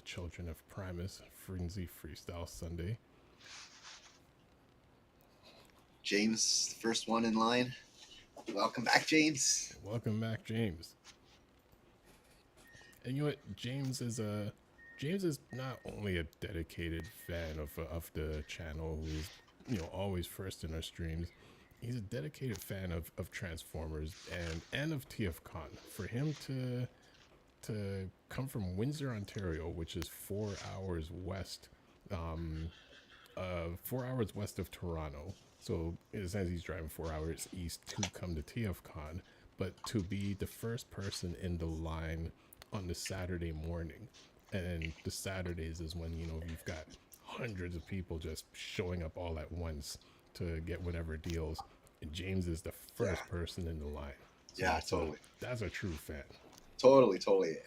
Children of Primus Frenzy Freestyle Sunday. James, first one in line. Welcome back, James. Welcome back, James. And you know what? James is not only a dedicated fan of the channel, who's always first in our streams. He's a dedicated fan of Transformers and of TFCon. For him to come from Windsor, Ontario, which is 4 hours west, 4 hours west of Toronto. So in a sense, he's driving 4 hours east to come to TFCon, but to be the first person in the line on the Saturday morning. And the Saturdays is when, you've got hundreds of people just showing up all at once to get whatever deals. And James is the first person in the line. So totally. That's a true fan. Totally.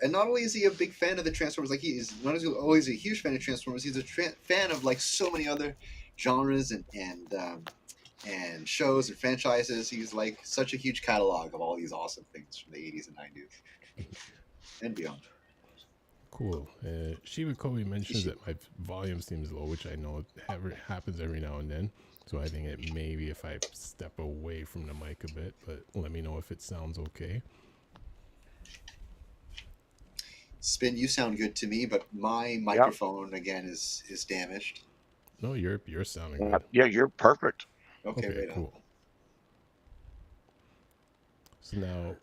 And not only is he a big fan of the Transformers, like he is not always a huge fan of Transformers, he's a fan of like so many other genres and shows and franchises. He's like such a huge catalog of all these awesome things from the 80s and 90s and beyond. Cool. Shiva Kobe mentions that my volume seems low, which I know happens every now and then. So I think it maybe if I step away from the mic a bit, but let me know if it sounds okay. Spin, you sound good to me, but my microphone again is damaged. No, you're sounding good. Yeah, you're perfect. Okay, cool. So now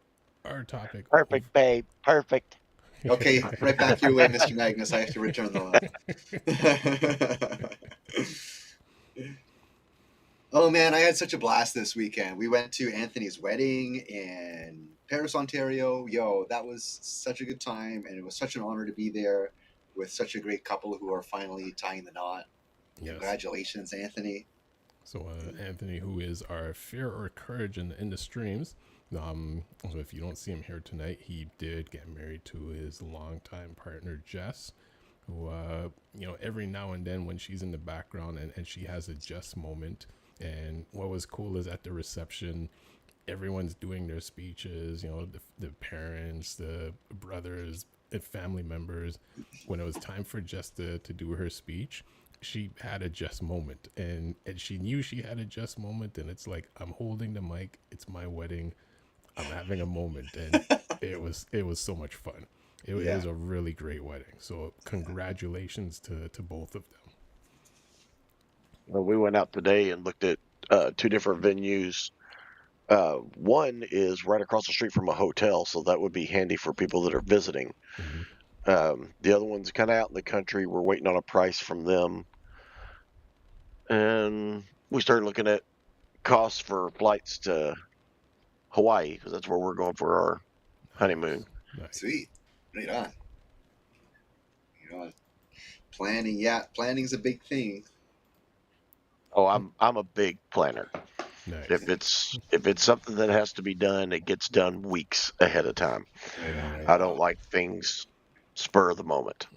our topic. Perfect, babe. Perfect. Okay, right back your way, Mr. Magnus. I have to return the line. Oh man, I had such a blast this weekend. We went to Anthony's wedding in Paris, Ontario. Yo, that was such a good time, and it was such an honor to be there with such a great couple who are finally tying the knot. Yes. Congratulations, Anthony. So Anthony, who is our fear or courage in the streams. So if you don't see him here tonight, he did get married to his longtime partner, Jess, who, every now and then when she's in the background and she has a Jess moment. And what was cool is at the reception, everyone's doing their speeches, the parents, the brothers, the family members. When it was time for Jess to do her speech, she had a Jess moment. And she knew she had a Jess moment. And it's like, I'm holding the mic. It's my wedding. I'm having a moment. And it was so much fun. It was a really great wedding. So congratulations to both of them. Well, we went out today and looked at two different venues. One is right across the street from a hotel, so that would be handy for people that are visiting. Mm-hmm. The other one's kind of out in the country. We're waiting on a price from them. And we started looking at costs for flights to Hawaii, because that's where we're going for our honeymoon. Nice. Sweet. Right on. Planning's a big thing. Oh, I'm a big planner. Nice. If it's something that has to be done, it gets done weeks ahead of time. Right. I don't like things spur of the moment.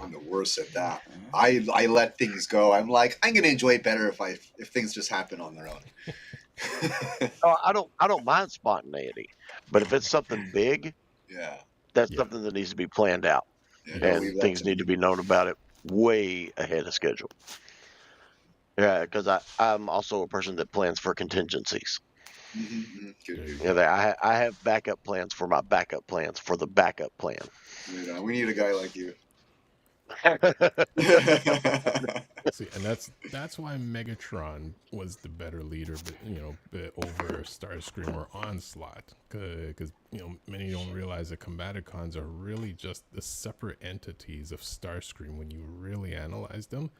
I'm the worst at that. I let things go. I'm like, I'm gonna enjoy it better if things just happen on their own. Oh, I don't mind spontaneity, but if it's something big, that's something that needs to be planned out, and things need to be known about it way ahead of schedule. Yeah, because I'm also a person that plans for contingencies. Mm-hmm. I have backup plans for my backup plans for the backup plan. We need a guy like you. See, and that's why Megatron was the better leader, but over Starscream or Onslaught, because many don't realize that Combaticons are really just the separate entities of Starscream when you really analyze them.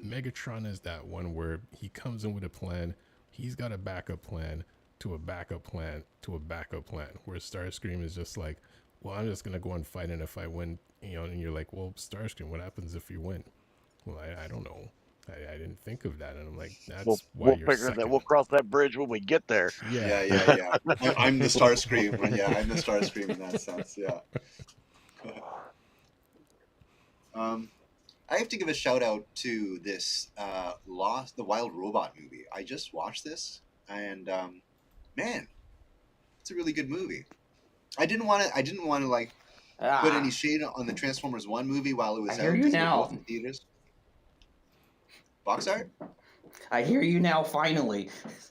Megatron is that one where he comes in with a plan, he's got a backup plan to a backup plan to a backup plan, where Starscream is just like, well, I'm just gonna go and fight, and if I win, and you're like, well, Starscream, what happens if you win? Well, I don't know. I didn't think of that, and I'm like, that's why we'll figure that. We'll cross that bridge when we get there. Yeah. I'm the Starscream. I'm the Starscream in that sense. Yeah. I have to give a shout out to this the Wild Robot movie. I just watched this, and man, it's a really good movie. I didn't want to like put any shade on the Transformers 1 movie while it was out. I hear you now. Both in theaters. Box art? I hear you now, finally.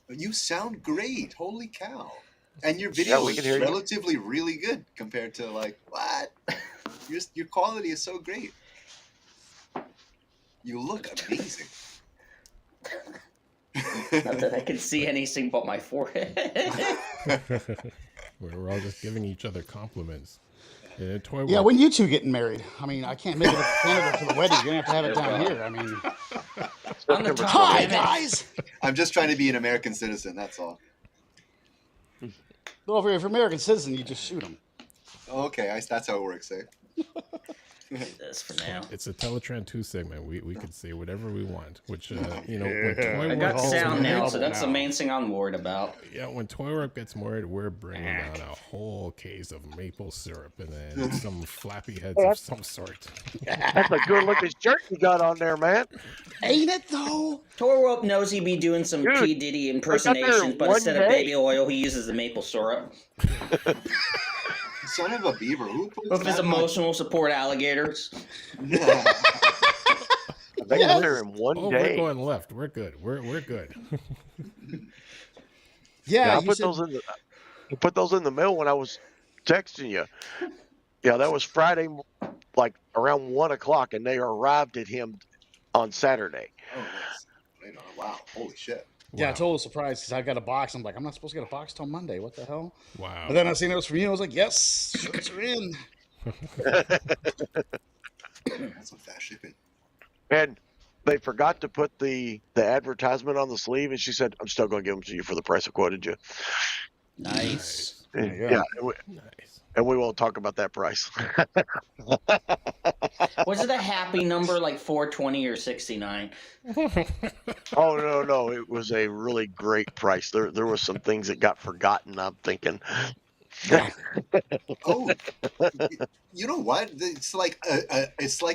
You sound great. Holy cow. And your video is relatively really good compared to, like, what? Your quality is so great. You look amazing. Not that I can see anything but my forehead. We're all just giving each other compliments. Yeah, when you two getting married? I mean, I can't make it to Canada for the wedding. You're going to have it down here. I mean... Hi, guys! I'm just trying to be an American citizen, that's all. Well, if you're an American citizen, you just shoot them. Okay, that's how it works, eh? This for now. It's a TELATRAAN 2 segment. We could say whatever we want, which, when I got sound now, so that's the main thing I'm worried about. Yeah, when Toy Work gets married, we're bringing down a whole case of maple syrup and then some flappy heads of some sort. That's a good-looking shirt you got on there, man. Ain't it, though? Toy Work knows he'd be doing some P. Diddy impersonations, but instead of baby oil, he uses the maple syrup. Son of a beaver. With his emotional support alligators. They got there in one day. We're going left. We're good. We're good. Yeah, I put those in the mail when I was texting you. Yeah, that was Friday, like around 1 o'clock, and they arrived at him on Saturday. Oh, wow! Holy shit! Yeah, total surprise because I got a box. I'm like, I'm not supposed to get a box till Monday. What the hell? Wow. But then I seen it was from you. I was like, yes, shirts are in. That's some fast shipping. And they forgot to put the advertisement on the sleeve, and she said, I'm still going to give them to you for the price I quoted you. Nice. Yeah. Nice. And we won't talk about that price. Was it a happy number like 420 or 69? Oh, no. It was a really great price. There was some things that got forgotten, I'm thinking. Oh, you know what? It's like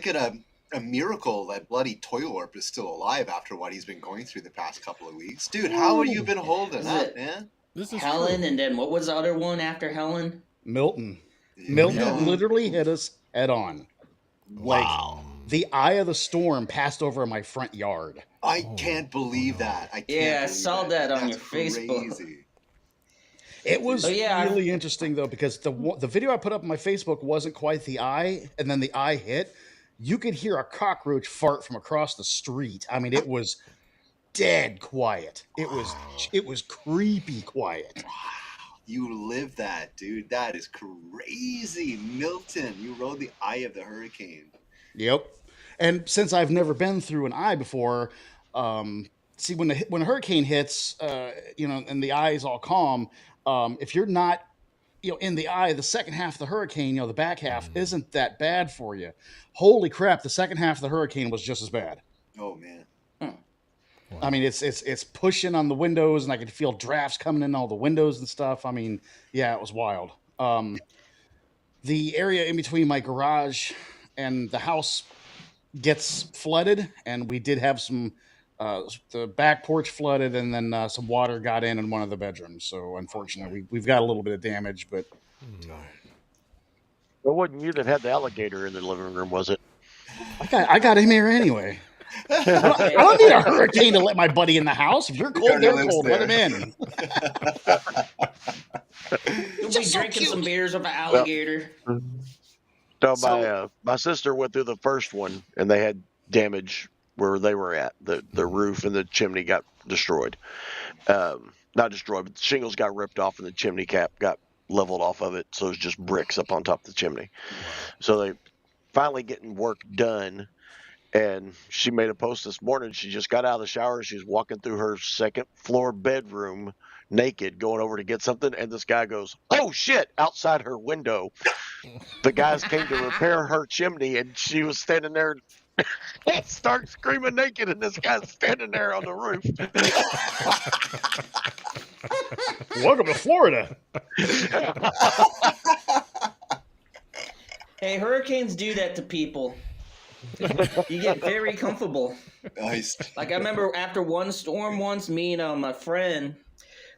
a miracle that bloody Toylorp is still alive after what he's been going through the past couple of weeks. Dude, how have you been holding up, man? This is Helen, and then what was the other one after Helen? Milton. Milton literally hit us head on. Wow. Like, the eye of the storm passed over my front yard. I can't believe that. I saw that on your Facebook. Crazy. It was really interesting, though, because the video I put up on my Facebook wasn't quite the eye, and then the eye hit. You could hear a cockroach fart from across the street. I mean, it was dead quiet. It was creepy quiet. Wow. You live that, dude. That is crazy. Milton, you rode the eye of the hurricane. Yep. And since I've never been through an eye before, see, when a hurricane hits, and the eye is all calm, if you're not, in the eye, the second half of the hurricane, the back half isn't that bad for you. Holy crap, the second half of the hurricane was just as bad. Oh, man. Wow. I mean, it's pushing on the windows, and I could feel drafts coming in all the windows and stuff. I mean, yeah, it was wild. The area in between my garage and the house gets flooded, and we did have some the back porch flooded, and then some water got in one of the bedrooms. So unfortunately, we've got a little bit of damage, but it wasn't you that had the alligator in the living room, was it? I got him here anyway. I don't need a hurricane to let my buddy in the house. If you're cold, they're cold. Let him in. You'll be drinking some beers with an alligator. No, my sister went through the first one, and they had damage where they were at. The roof and the chimney got destroyed. Not destroyed, but the shingles got ripped off, and the chimney cap got leveled off of it, so it's just bricks up on top of the chimney. So they finally getting work done. And she made a post this morning. She just got out of the shower. She's walking through her second floor bedroom naked, going over to get something. And this guy goes, oh, shit, outside her window. The guys came to repair her chimney, and she was standing there and started screaming naked. And this guy's standing there on the roof. Welcome to Florida. Hey, hurricanes do that to people. You get very comfortable. Nice. Like I remember after one storm once, me and my friend,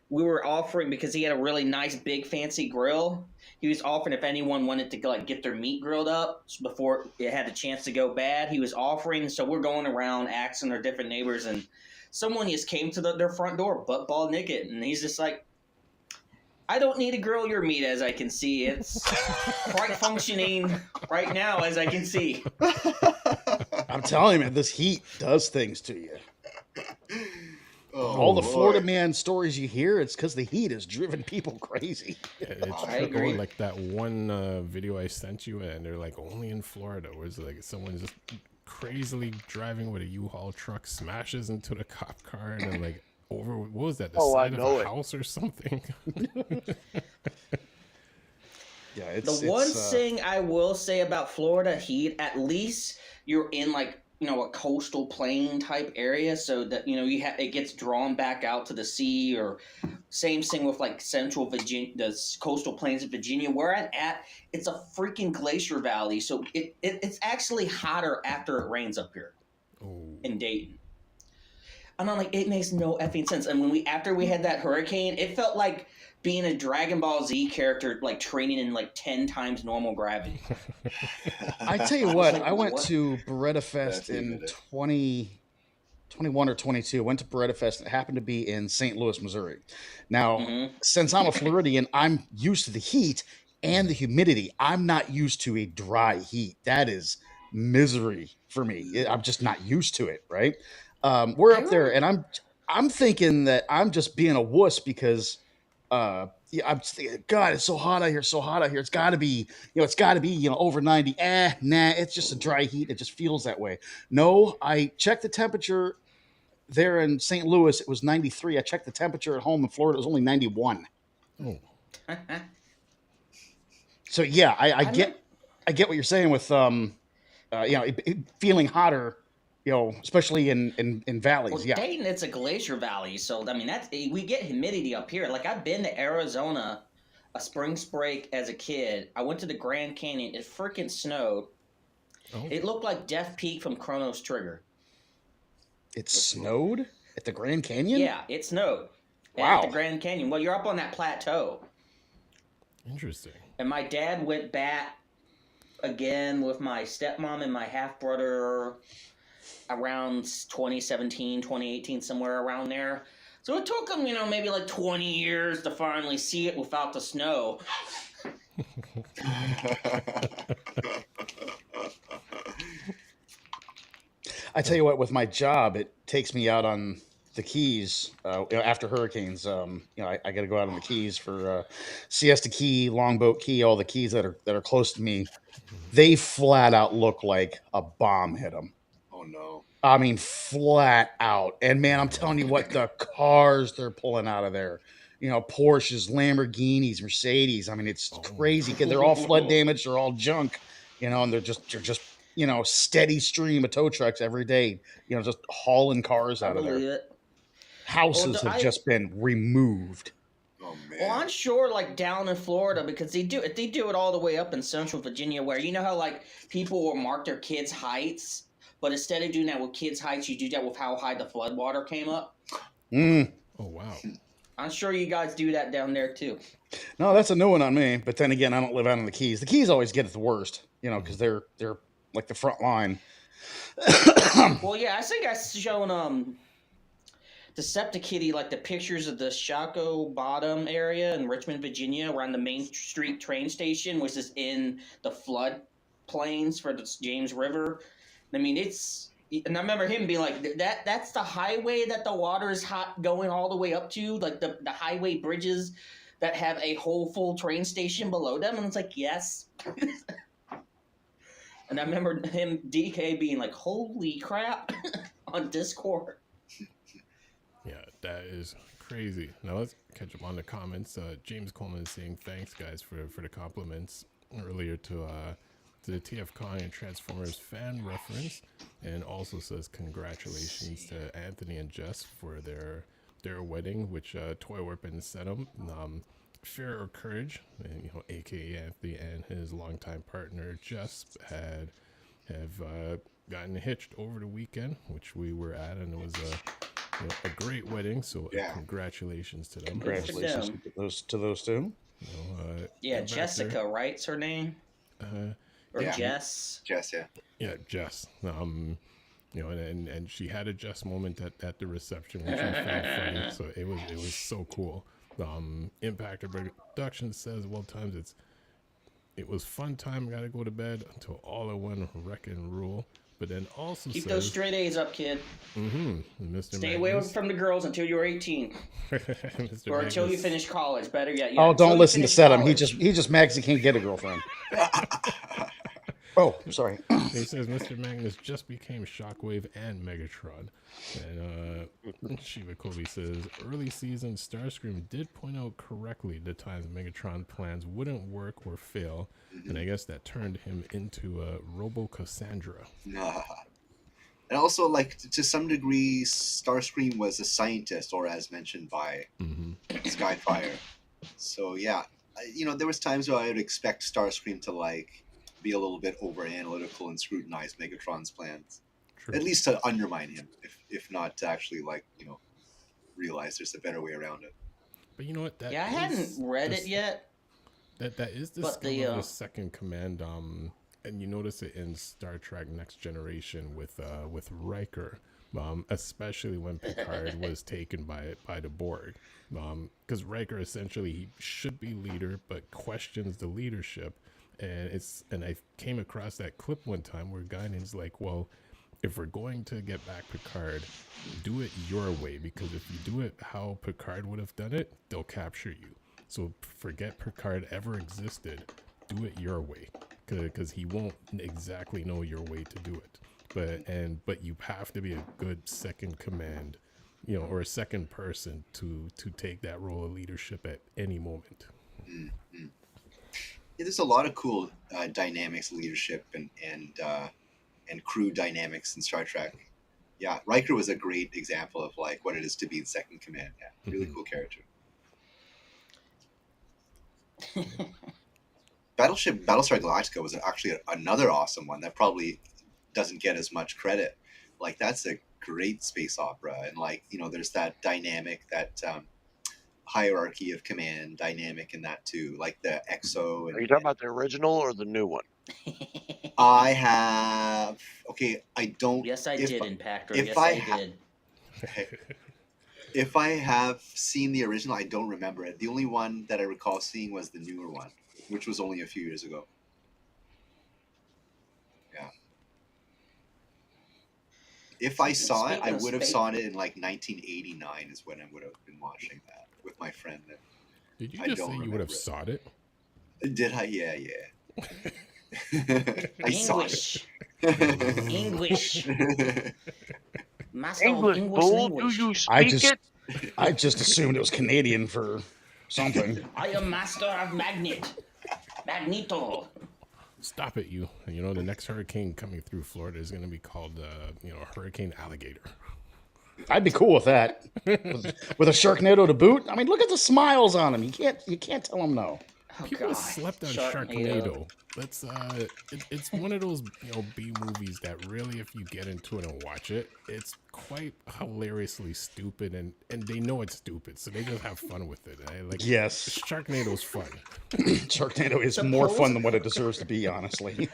we were offering, because he had a really nice big fancy grill, he was offering if anyone wanted to like get their meat grilled up before it had a chance to go bad. He was offering, so we're going around asking our different neighbors, and someone just came to their front door, butt ball naked, and he's just like, I don't need to grill your meat, as I can see. It's quite functioning right now, as I can see. I'm telling you, man, this heat does things to you. All the Florida man stories you hear, it's because the heat has driven people crazy. It's true. Like that one video I sent you, and they're like, only in Florida, where it's like someone's just crazily driving with a U-Haul truck, smashes into the cop car, and then like over, what was that, the side of a house or something? Yeah, the one thing I will say about Florida heat, at least you're in like, you know, a coastal plain type area, so that, you know, it gets drawn back out to the sea. Or same thing with like central Virginia, the coastal plains of Virginia, where I'm at. It's a freaking glacier valley, so it's actually hotter after it rains up here in Dayton. And I'm like, it makes no effing sense. And after we had that hurricane, it felt like being a Dragon Ball Z character, like training in like 10 times normal gravity. I tell you what, I went to Beretta Fest in 2021 or 22. Went to Beretta Fest. It happened to be in St. Louis, Missouri. Now, since I'm a Floridian, I'm used to the heat and the humidity. I'm not used to a dry heat. That is misery for me. I'm just not used to it, right? We're up there, and I'm thinking that I'm just being a wuss because I'm thinking, God, it's so hot out here, It's got to be, over 90. Nah, it's just a dry heat. It just feels that way. No, I checked the temperature there in St. Louis. It was 93. I checked the temperature at home in Florida. It was only 91. Oh. So yeah, I get what you're saying with feeling hotter. You know, especially in valleys. Well, Dayton, it's a glacier valley, so I mean we get humidity up here. Like, I've been to Arizona a spring break as a kid. I went to the Grand Canyon. It freaking snowed. Oh. It looked like Death Peak from Chrono's Trigger. It snowed at the Grand Canyon? Yeah, it snowed. Wow. At the Grand Canyon. Well, you're up on that plateau. Interesting. And my dad went back again with my stepmom and my half brother around 2017, 2018, somewhere around there. So it took them, maybe like 20 years to finally see it without the snow. I tell you what, with my job, it takes me out on the Keys after hurricanes. I got to go out on the Keys for Siesta Key, Longboat Key, all the keys that are close to me. They flat out look like a bomb hit them. Oh no! I mean, flat out. And man, I'm telling you what, the cars they're pulling out of there. Porsches, Lamborghinis, Mercedes. I mean, it's crazy. They're all flood damaged. They're all junk. And they're just steady stream of tow trucks every day. Just hauling cars out of there. Houses have just been removed. Oh man. Well, I'm sure, like down in Florida, because they do it all the way up in Central Virginia, where how like people will mark their kids' heights, but instead of doing that with kids' heights, you do that with how high the flood water came up. Mm. Oh wow. I'm sure you guys do that down there too. No, that's a new one on me. But then again, I don't live out on the Keys. The Keys always get it the worst, because they're like the front line. Well, yeah, I think I shown DECEPTIKITTY like the pictures of the Chaco Bottom area in Richmond, Virginia, around the Main Street train station, which is in the flood plains for the James River. I mean, and I remember him being like, that's the highway that the water is hot going all the way up to, like the highway bridges that have a whole full train station below them. And it's like, yes. And I remember DK being like, holy crap, on Discord. Yeah, that is crazy. Now let's catch up on the comments. James Coleman is saying thanks, guys, for the compliments earlier to the TFJOHNNY and Transformers fan reference, and also says congratulations to Anthony and Jess for their wedding, which Toy Warp and SETTOM, Fear or Courage, and, aka Anthony and his longtime partner Jess have gotten hitched over the weekend, which we were at, and it was a great wedding. So congratulations to them. Congratulations to those two. Yeah, Jessica, right's her name? Or yeah. Jess? Jess, yeah. Yeah, Jess. And she had a Jess moment at the reception, which we found funny. So it was so cool. Impactor Production says, well, times it was fun time. Got to go to bed until all in one wreck and rule. But then also keep says, those straight A's up, kid. Mr. Stay Magnus, away from the girls until you're 18, or until you finish college. Better yet. Yeah, don't listen to Settom. He just Mags he can't get a girlfriend. Oh, sorry. He says Mr. Magnus just became Shockwave and Megatron. And Shiva Kobe says, early season Starscream did point out correctly the times Megatron plans wouldn't work or fail. And I guess that turned him into Robo Cassandra. And also, like, to some degree, Starscream was a scientist, or as mentioned by Skyfire. So, yeah, there was times where I would expect Starscream to, like, be a little bit over analytical and scrutinize Megatron's plans. True. At least to undermine him, if not to actually, like, realize there's a better way around it. But you know what? I hadn't read it yet. That is the skill of the second command. And you notice it in Star Trek Next Generation with Riker, especially when Picard was taken by the Borg. Because Riker essentially, he should be leader, but questions the leadership. And I came across that clip one time where Guinan's like, well, if we're going to get back Picard, do it your way, because if you do it how Picard would have done it, they'll capture you. So forget Picard ever existed. Do it your way, because he won't exactly know your way to do it. But you have to be a good second command, or a second person to take that role of leadership at any moment. Mm-hmm. Yeah, there's a lot of cool dynamics, leadership, and crew dynamics in Star Trek. Yeah, Riker was a great example of like what it is to be in second command. Yeah, really cool character. Battlestar Galactica was actually another awesome one that probably doesn't get as much credit. Like, that's a great space opera, and like there's that dynamic, that hierarchy of command dynamic in that too, like the EXO. Are you talking about the original or the new one? I have. Okay, I don't. Yes, I did, Impactor. If yes, I did. If I have seen the original, I don't remember it. The only one that I recall seeing was the newer one, which was only a few years ago. Yeah. If I saw it, I would have saw it in like 1989 is when I would have been watching that with my friend. Did you just say you would have saw it? Did I? Yeah. I English. English. Master English, of English fool. language. Do you speak it? I just assumed it was Canadian for something. I am master of Magneto. Stop it, you. The next hurricane coming through Florida is going to be called, Hurricane Alligator. I'd be cool with that. With a Sharknado to boot. I mean, look at the smiles on him. You can't tell him no. People slept on Sharknado. That's it's one of those B movies that really, if you get into it and watch it, it's quite hilariously stupid, and they know it's stupid, so they just have fun with it. Like, yes, Sharknado's fun. Sharknado is more fun than what it deserves to be, honestly.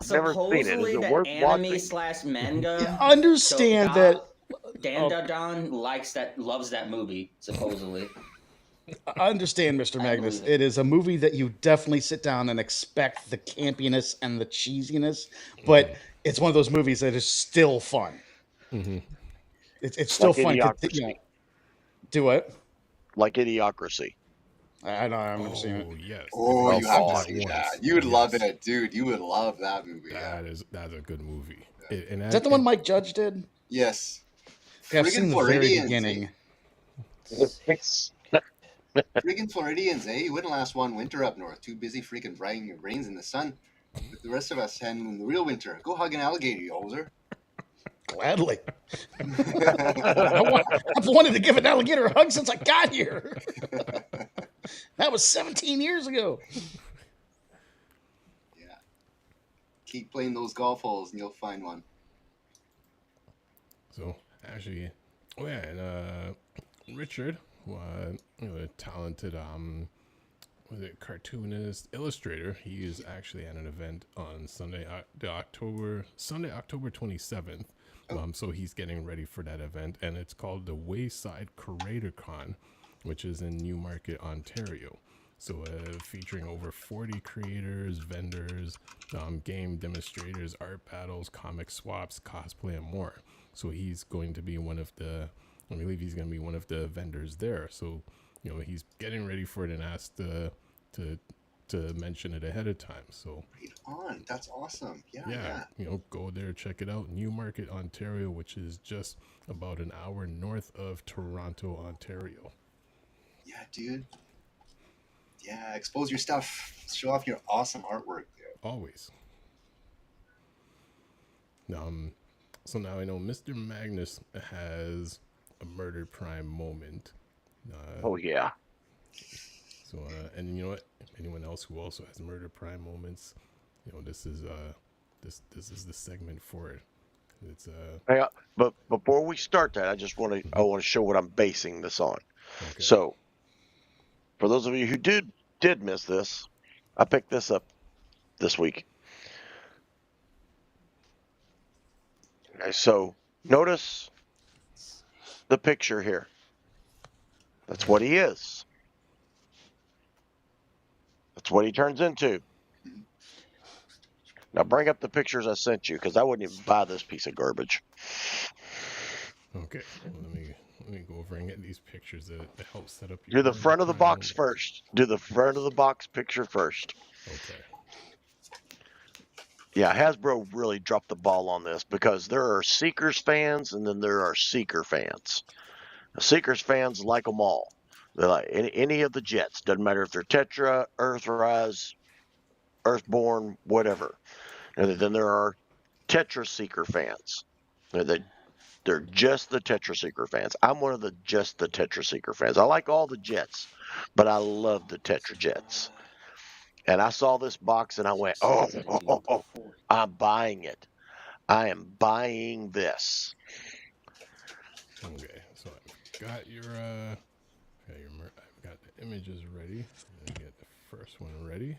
Supposedly, the anime/manga. Understand that Dan loves that movie. Supposedly. Understand, Mr. Magnus. It is a movie that you definitely sit down and expect the campiness and the cheesiness, but it's one of those movies that is still fun. Mm-hmm. It's still fun. Do what? Like Idiocracy. I know. I've never seen it. Yes. Oh, you have to see that. You would love it, dude. You would love that movie. That's a good movie. Yeah. Is that the one Mike Judge did? Yes. I've seen the very beginning. Friggin' Floridians, eh? You wouldn't last one winter up north. Too busy freaking drying your brains in the sun. With the rest of us handling the real winter. Go hug an alligator, you hoser. Gladly. I've wanted to give an alligator a hug since I got here. That was 17 years ago. Yeah. Keep playing those golf holes and you'll find one. So, actually, and Richard, a talented was it cartoonist, illustrator. He is actually at an event on Sunday, October 27th. So he's getting ready for that event, and it's called the Wayside Creator Con, which is in Newmarket, Ontario. So featuring over 40 creators, vendors, game demonstrators, art battles, comic swaps, cosplay, and more. So he's going to be one of the, I believe he's going to be one of the vendors there. So, you know, he's getting ready for it and asked to mention it ahead of time. So right on. That's awesome. Yeah. You know, go there, check it out. Newmarket, Ontario, which is just about an hour north of Toronto, Ontario. Yeah, dude. Yeah, expose your stuff. Show off your awesome artwork, dude. Always. So now I know Mr. Magnus has a Murder Prime moment. Oh yeah. So and you know what? Anyone else who also has Murder Prime moments, you know, this is the segment for it. It's Hey, but before we start that, I just want to I want to show what I'm basing this on. Okay. So, for those of you who did miss this, I picked this up this week. Okay, so notice the picture here. That's what he is. That's what he turns into. Now bring up the pictures I sent you, because I wouldn't even buy this piece of garbage. Okay, well, let me go over and get these pictures that help set up Do your the front of the box moment. first. Do the front of the box picture first. Okay. Yeah, Hasbro really dropped the ball on this, because there are Seekers fans and then there are Seeker fans. The Seekers fans like them all. They like any of the jets. Doesn't matter if they're Tetra, Earthrise, Earthborn, whatever. And then there are Tetra Seeker fans. They're just the Tetra Seeker fans. I'm one of the just the Tetra Seeker fans. I like all the jets, but I love the Tetra jets. And I saw this box and I went, oh, I'm buying it. I am buying this. Okay, so I've got I've got the images ready. Let me get the first one ready.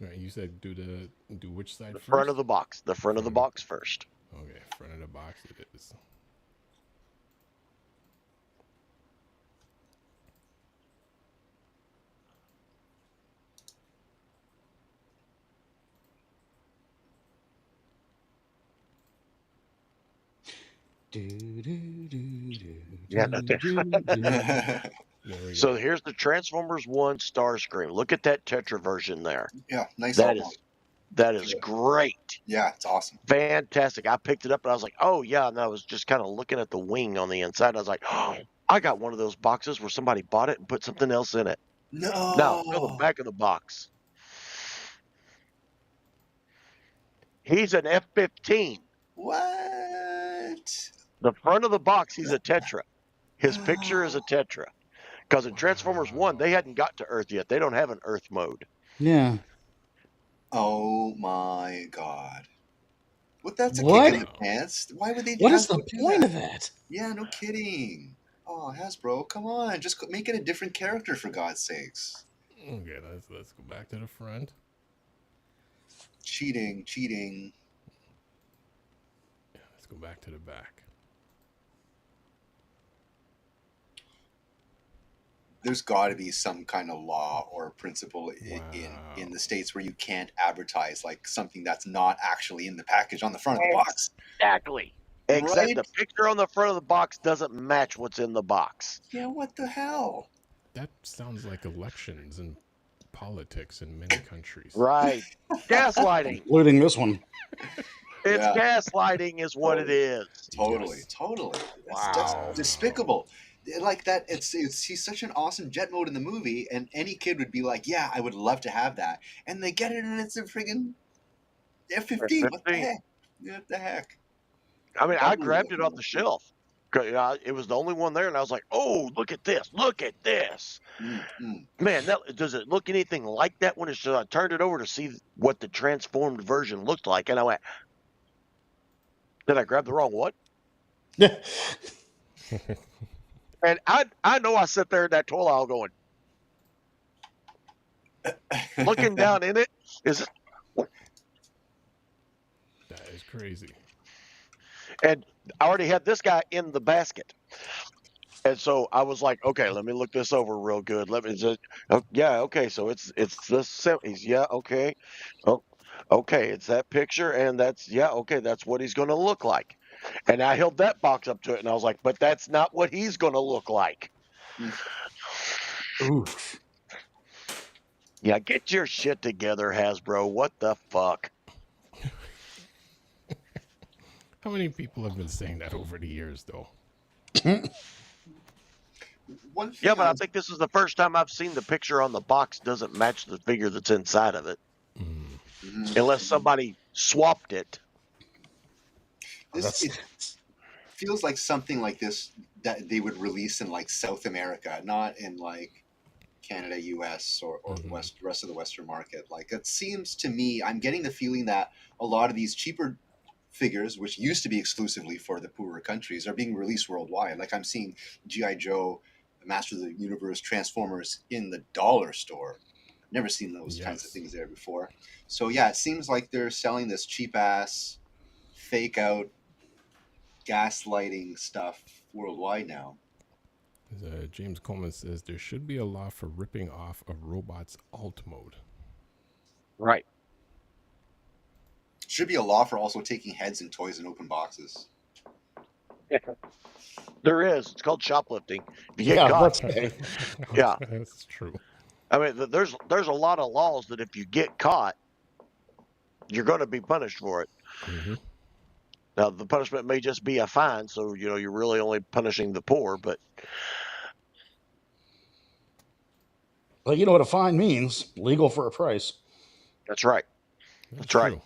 All right, you said do which side first? Front of the box. The front of the box first. Okay, front of the box it is. Yeah. So here's the Transformers 1 Starscream. Look at that Tetra version there. Yeah, nice. That is great. Yeah, it's awesome. Fantastic. I picked it up and I was like, oh yeah, and I was just kind of looking at the wing on the inside. I was like, oh, I got one of those boxes where somebody bought it and put something else in it. No. Now, go to the back of the box. He's an F-15. What? The front of the box, he's a Tetra. His picture is a Tetra. Because in Transformers 1, they hadn't got to Earth yet. They don't have an Earth mode. Yeah. Oh my god. That's a kick in the pants. Why would they do that? What is the point of that? Yeah, no kidding. Oh, Hasbro, come on. Just make it a different character, for God's sakes. Okay, let's go back to the front. Cheating. Yeah, let's go back to the back. There's got to be some kind of law or principle in the States where you can't advertise like something that's not actually in the package on the front of the box. Exactly. Except right? The picture on the front of the box doesn't match what's in the box. Yeah, what the hell? That sounds like elections and politics in many countries. Right. Gaslighting. Including this one. It's gaslighting is what it is. Totally. That's despicable. Like that, he's such an awesome jet mode in the movie, and any kid would be like, yeah, I would love to have that. And they get it, and it's a friggin' F-15. What the heck? What the heck? I mean, I grabbed it off the shelf. It was the only one there, and I was like, oh, look at this. Look at this. Mm-hmm. Man, does it look anything like that when I turned it over to see what the transformed version looked like? And I went, did I grab the wrong one? And I know I sit there in that toilet aisle going, looking down in it, is That is crazy. and I already had this guy in the basket. And so I was like, okay, let me look this over real good. Let me just, oh, yeah, okay, so it's the 70s. Yeah, okay. Oh, okay, it's that picture, and that's, yeah, okay, that's what he's going to look like. And I held that box up to it, and I was like, but that's not what he's going to look like. Oof. Yeah, get your shit together, Hasbro. What the fuck? How many people have been saying that over the years, though? Yeah, but I think this is the first time I've seen the picture on the box doesn't match the figure that's inside of it. Unless somebody swapped it. It feels like something like this that they would release in like South America, not in like Canada, US, or the rest of the Western market. Like, it seems to me, I'm getting the feeling that a lot of these cheaper figures, which used to be exclusively for the poorer countries, are being released worldwide. Like, I'm seeing G.I. Joe, Master of the Universe, Transformers in the dollar store. I've never seen those kinds of things there before. So yeah, it seems like they're selling this cheap ass, fake out, gaslighting stuff worldwide now. James Coleman says there should be a law for ripping off a robot's alt mode. Right. Should be a law for also taking heads and toys in open boxes. There is. It's called shoplifting. If you get caught, yeah, that's true. I mean, there's a lot of laws that if you get caught, you're going to be punished for it. Now, the punishment may just be a fine, so you're really only punishing the poor. But well, you know what a fine means: legal for a price. That's right. That's right.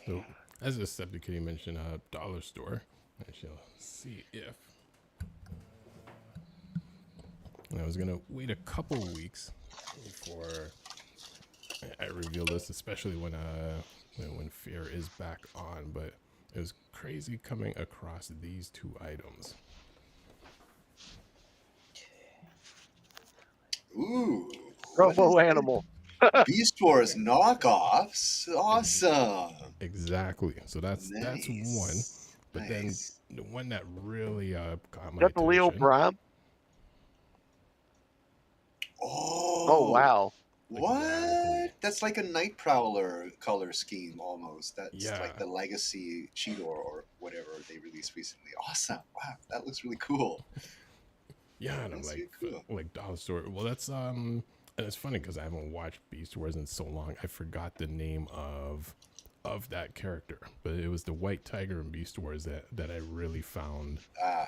So, as Decepticitty mentioned, dollar store. I shall see if I was gonna wait a couple weeks before I reveal this, especially when Fear is back on. But it was crazy coming across these two items. Ooh, Robo animal. Beast Wars knockoffs. Awesome. Exactly. So that's one. But then the one that really got my attention. The Leo Prime. Oh wow. What? Exactly. That's like a Night Prowler color scheme almost. That's like the Legacy Cheetor or whatever they released recently. Awesome. Wow, that looks really cool. Yeah, and I'm like, cool. Like dollar store. Well, that's and it's funny because I haven't watched Beast Wars in so long. I forgot the name of that character, but it was the White Tiger in Beast Wars that I really found.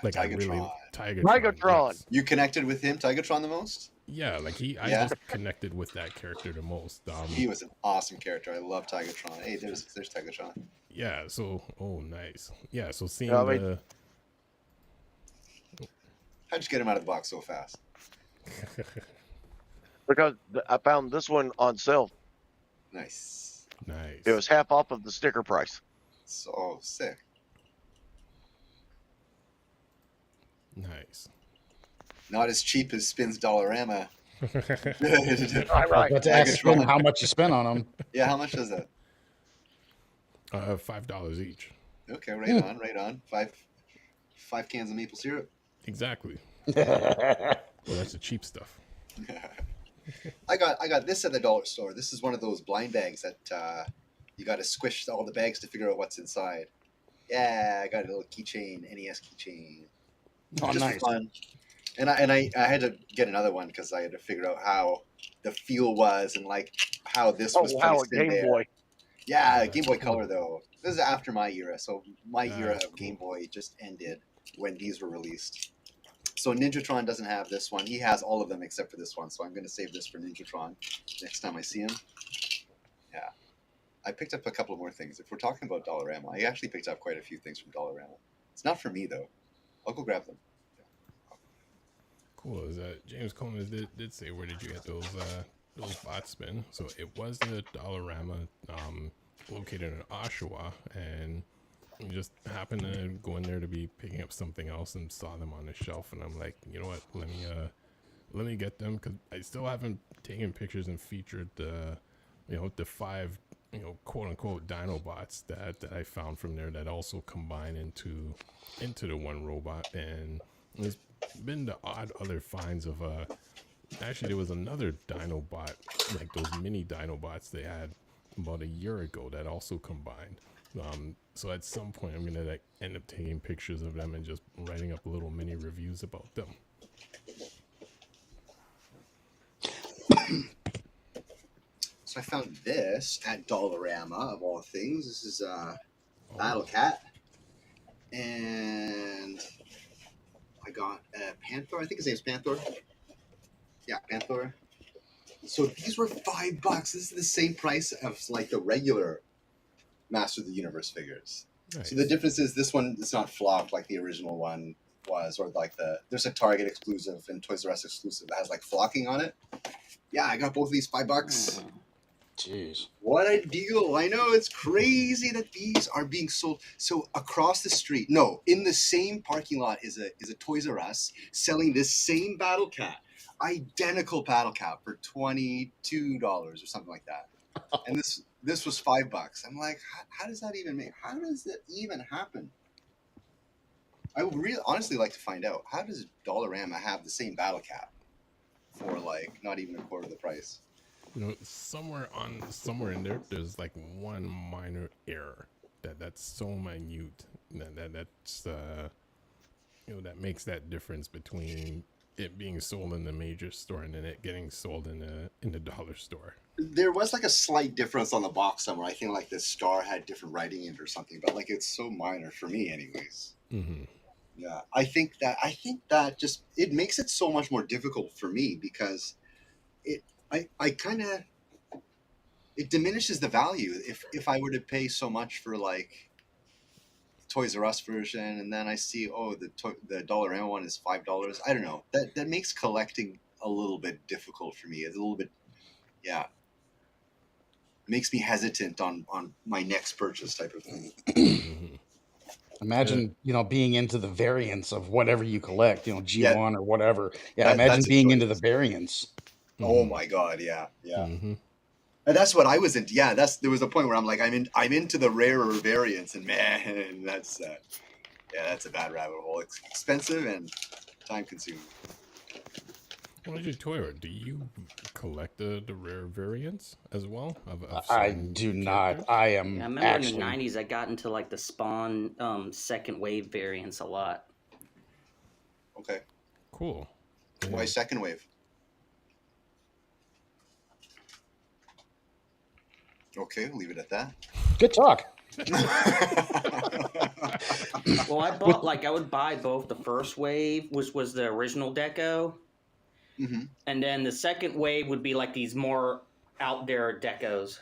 Like Tigatron. Tigatron. Yes. You connected with him, Tigatron, the most? Yeah, like I just connected with that character the most. He was an awesome character. I love Tigatron. Hey, there's Tigatron. Yeah. So, nice. Yeah. So seeing the. How'd you get him out of the box so fast? Because I found this one on sale. Nice. It was half off of the sticker price. So sick. Nice. Not as cheap as Spin's Dollarama. Right. But to ask Spin how much you spent on them. Yeah, how much is that? $5 each. Okay, right on. Five cans of maple syrup. Exactly. Well, that's the cheap stuff. I got this at the dollar store. This is one of those blind bags that you got to squish all the bags to figure out what's inside. Yeah, I got a little keychain, NES keychain. Oh, just nice. Fun. And I had to get another one because I had to figure out how the feel was and like how this was placed in there. Boy. Yeah, Game Boy Color though. This is after my era, so my era of Game Boy just ended when these were released. So Ninjatron doesn't have this one. He has all of them except for this one. So I'm going to save this for Ninjatron next time I see him. Yeah. I picked up a couple more things. If we're talking about Dollarama, I actually picked up quite a few things from Dollarama. It's not for me, though. I'll go grab them. Yeah. Cool. James Coleman did say, where did you get those bots spin? So it was the Dollarama located in Oshawa. And just happened to go in there to be picking up something else and saw them on the shelf, and I'm like, you know what, let me get them, because I still haven't taken pictures and featured the, you know, the 5, you know, quote unquote Dinobots that I found from there that also combine into the one robot. And there's been the odd other finds of actually there was another Dinobot, like those mini Dinobots they had about a year ago that also combined. So at some point I'm gonna like end up taking pictures of them and just writing up little mini reviews about them. So I found this at Dollarama of all things. This is Battle Cat, and I got Panther. I think his name's Panther. Yeah, Panther. So these were $5. This is the same price as like the regular Master of the Universe figures. Nice. So the difference is this one is not flocked like the original one was, or like there's a Target exclusive and Toys R Us exclusive that has like flocking on it. Yeah, I got both of these $5. Jeez. What a deal. I know, it's crazy that these are being sold. So across the street, no, in the same parking lot is a Toys R Us selling this same Battle Cat, identical Battle Cat for $22 or something like that. And this was $5. I'm like, how does that even how does that even happen? I would really honestly like to find out, how does Dollarama have the same Battle Cat for like not even a quarter of the price? You know, somewhere in there, there's like one minor error that's so minute that's you know, that makes that difference between it being sold in the major store and then it getting sold in the dollar store. There was like a slight difference on the box somewhere. I think like the star had different writing in it or something, but like it's so minor for me, anyways. Mm-hmm. Yeah, I think that just it makes it so much more difficult for me because I kind of, it diminishes the value if I were to pay so much for like Toys R Us version and then I see the Dollarama one is $5. I don't know, that makes collecting a little bit difficult for me. It's a little bit, yeah, makes me hesitant on my next purchase type of thing. Mm-hmm. Imagine, you know, being into the variants of whatever you collect, you know, G1 or whatever. Yeah, imagine being into the variants. Mm-hmm. Oh my God, yeah. Mm-hmm. And that's what I was into. Yeah, there was a point where I'm like, I'm into the rarer variants, and man, that's a bad rabbit hole. It's expensive and time consuming. What is your toy? Do you collect the rare variants as well? I do not. I am. I remember in the '90s, I got into like the Spawn second wave variants a lot. Okay. Cool. Why second wave? Okay, leave it at that. Good talk. Well, I would buy both. The first wave was the original deco, mm-hmm. and then the second wave would be like these more out there decos.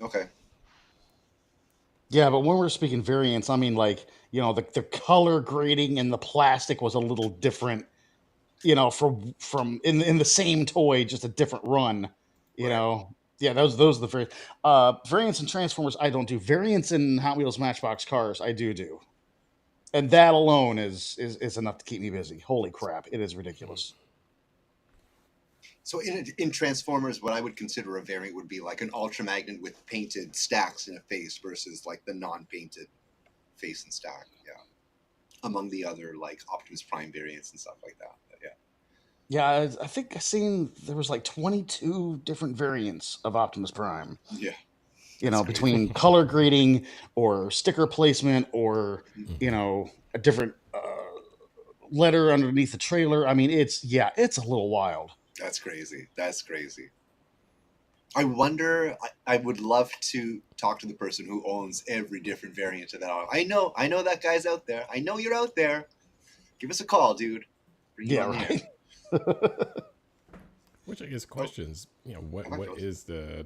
Okay. Yeah, but when we're speaking variants, I mean, like, you know, the color grading and the plastic was a little different, you know, from in the same toy, just a different run, you know. Yeah, those are the variants in Transformers. I don't do variants in Hot Wheels Matchbox cars. I do, and that alone is enough to keep me busy. Holy crap, it is ridiculous. So in Transformers, what I would consider a variant would be like an Ultra Magnet with painted stacks in a face versus like the non-painted face and stack. Yeah, among the other like Optimus Prime variants and stuff like that. But, yeah. Yeah, I think I seen there was like 22 different variants of Optimus Prime. Yeah. You know, between color grading or sticker placement or, you know, a different letter underneath the trailer. I mean, it's a little wild. That's crazy. I wonder, I would love to talk to the person who owns every different variant of that. I know that guy's out there. I know you're out there. Give us a call, dude. Yeah, right. Which I guess questions, you know, what is the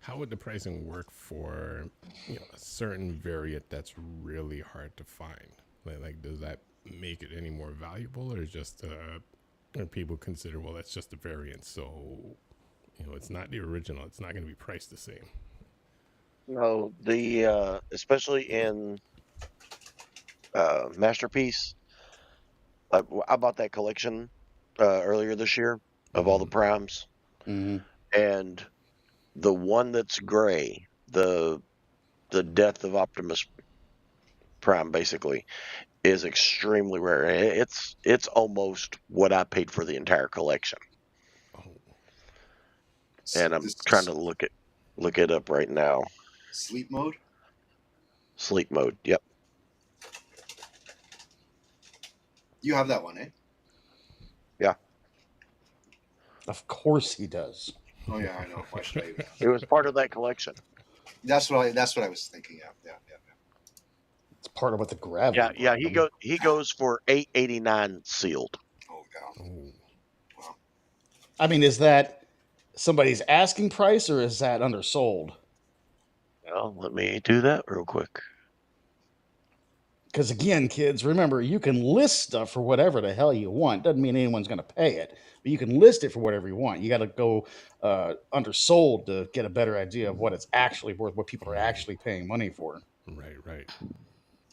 how would the pricing work for, you know, a certain variant that's really hard to find? Like does that make it any more valuable, or just or people consider, well, that's just a variant, so, you know, it's not the original, it's not going to be priced the same? No, the especially in Masterpiece, I bought that collection earlier this year of all the primes, and the one that's gray, the death of Optimus Prime, basically, is extremely rare. It's almost what I paid for the entire collection. And I'm trying to look it up right now. Sleep mode? Sleep mode, yep. You have that one, eh? Yeah. Of course he does. Oh yeah, I know. Why should I? It was part of that collection. That's what I was thinking. Yeah. It's part of what the gravity. Yeah. He goes for $889 sealed. Oh god. Wow. I mean, is that somebody's asking price or is that undersold? Well, let me do that real quick. Because again, kids, remember, you can list stuff for whatever the hell you want. Doesn't mean anyone's going to pay it, but you can list it for whatever you want. You got to go undersold to get a better idea of what it's actually worth, what people are actually paying money for. Right.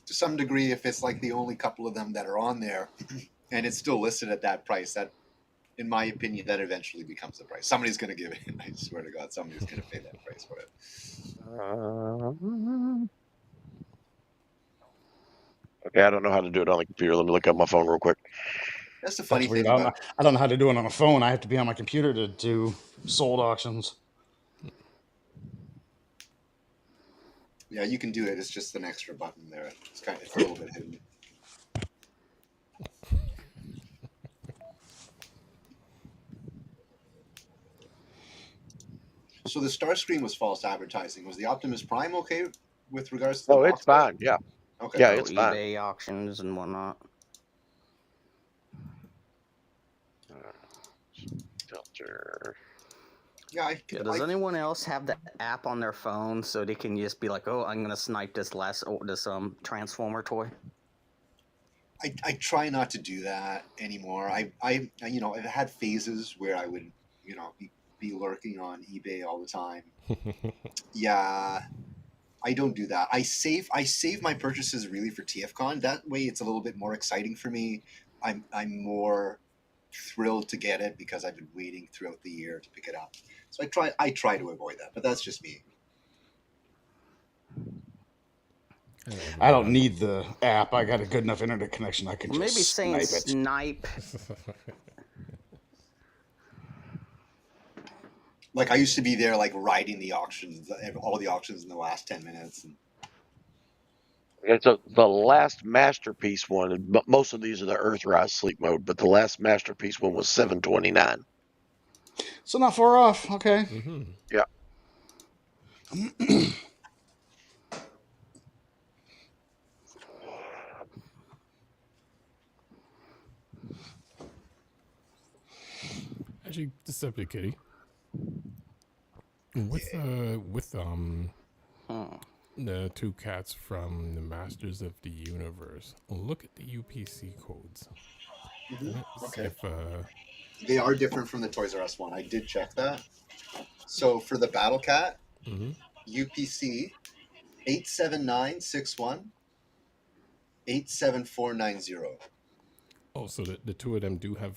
To some degree, if it's like the only couple of them that are on there, and it's still listed at that price, that, in my opinion, that eventually becomes the price. Somebody's going to give it. I swear to God, somebody's going to pay that price for it. Okay, I don't know how to do it on the computer. Let me look up my phone real quick. That's the funny thing. I don't know how to do it on a phone. I have to be on my computer to do sold auctions. Yeah, you can do it. It's just an extra button there. It's a little bit hidden. So the Starscream was false advertising. Was the Optimus Prime okay with regards to the it's fine. Yeah. Okay. Yeah, it's fine. eBay auctions and whatnot. Filter. Yeah. Does anyone else have the app on their phone so they can just be like, "Oh, I'm gonna snipe this Transformer toy"? I try not to do that anymore. I've had phases where I would be lurking on eBay all the time. Yeah. I don't do that. I save my purchases really for TFCon. That way it's a little bit more exciting for me. I'm more thrilled to get it because I've been waiting throughout the year to pick it up. So I try to avoid that, but that's just me. I don't need the app. I got a good enough internet connection. I can just snipe. Like I used to be there, like riding the auctions, all the auctions in the last 10 minutes. It's the last Masterpiece one. Most of these are the Earthrise sleep mode, but the last Masterpiece one was $729. So not far off. Okay. Mm-hmm. Yeah. Actually, Deceptikitty. With the two cats from the Masters of the Universe, look at the UPC codes. Mm-hmm. Okay. If, they are different from the Toys R Us one. I did check that. So for the Battle Cat, UPC 87961 87490. Oh, so the two of them do have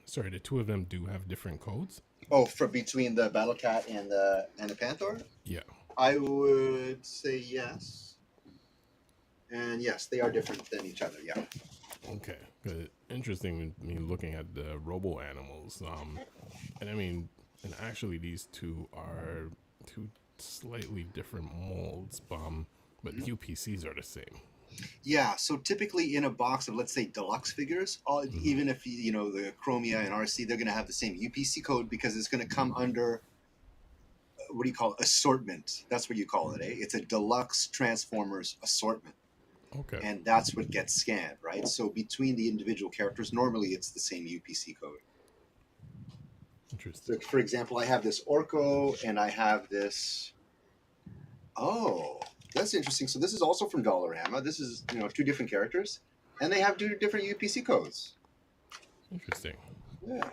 sorry, the two of them do have different codes? Oh, for between the Battle Cat and the Panther? Yeah. I would say yes. And yes, they are different than each other, yeah. Okay. Interesting, I mean, looking at the robo animals. And I mean, and actually these two are two slightly different molds, but UPCs are the same. Yeah, so typically in a box of, let's say, deluxe figures, even if, the Chromia and RC, they're going to have the same UPC code because it's going to come under, what do you call it? Assortment. That's what you call it, eh? It's a deluxe Transformers assortment. Okay. And that's what gets scanned, right? So between the individual characters, normally it's the same UPC code. Interesting. So, for example, I have this Orko and I have this... Oh... That's interesting. So this is also from Dollarama. This is, two different characters, and they have two different UPC codes. Interesting. Yeah.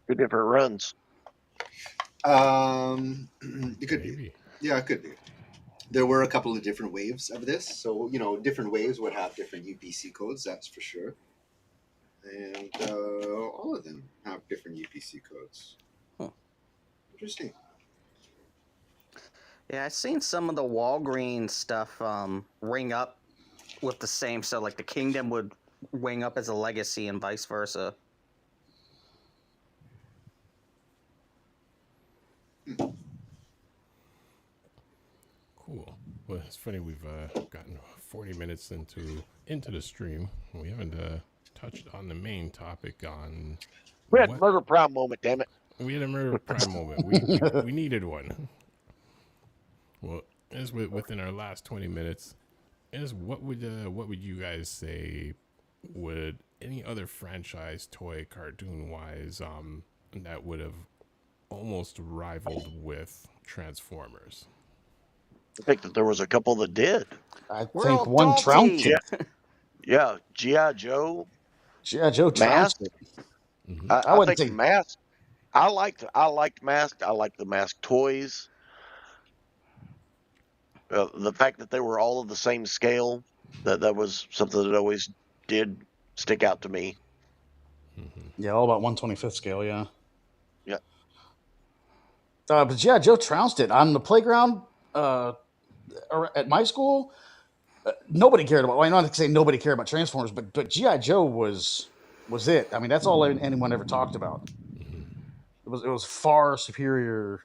Two different runs. It could be. Yeah, it could be. There were a couple of different waves of this, so different waves would have different UPC codes. That's for sure, and all of them have different UPC codes. Huh. Interesting. Yeah, I've seen some of the Walgreens stuff ring up with the same. So like the Kingdom would ring up as a legacy and vice versa. Cool. Well, it's funny we've gotten 40 minutes into the stream. We haven't touched on the main topic on. We had a Murder Prime moment, damn it. We had a Murder Prime moment. We needed one. Well, as within our last 20 minutes, what would you guys say would any other franchise, toy, cartoon wise, that would have almost rivaled with Transformers? I think that there was a couple that did. I think one trounced it. Yeah, G.I. Joe. G.I. Joe trounced it. Mm-hmm. I think Mask. I liked Mask. I liked the Mask toys. The fact that they were all of the same scale, that was something that always did stick out to me. Mm-hmm. Yeah, all about 1/25th scale, yeah. Yeah. But G.I. Joe trounced it. On the playground at my school, nobody cared about, well, I'm not going to say nobody cared about Transformers, but G.I. Joe was it. I mean, that's all anyone ever talked about. It was far superior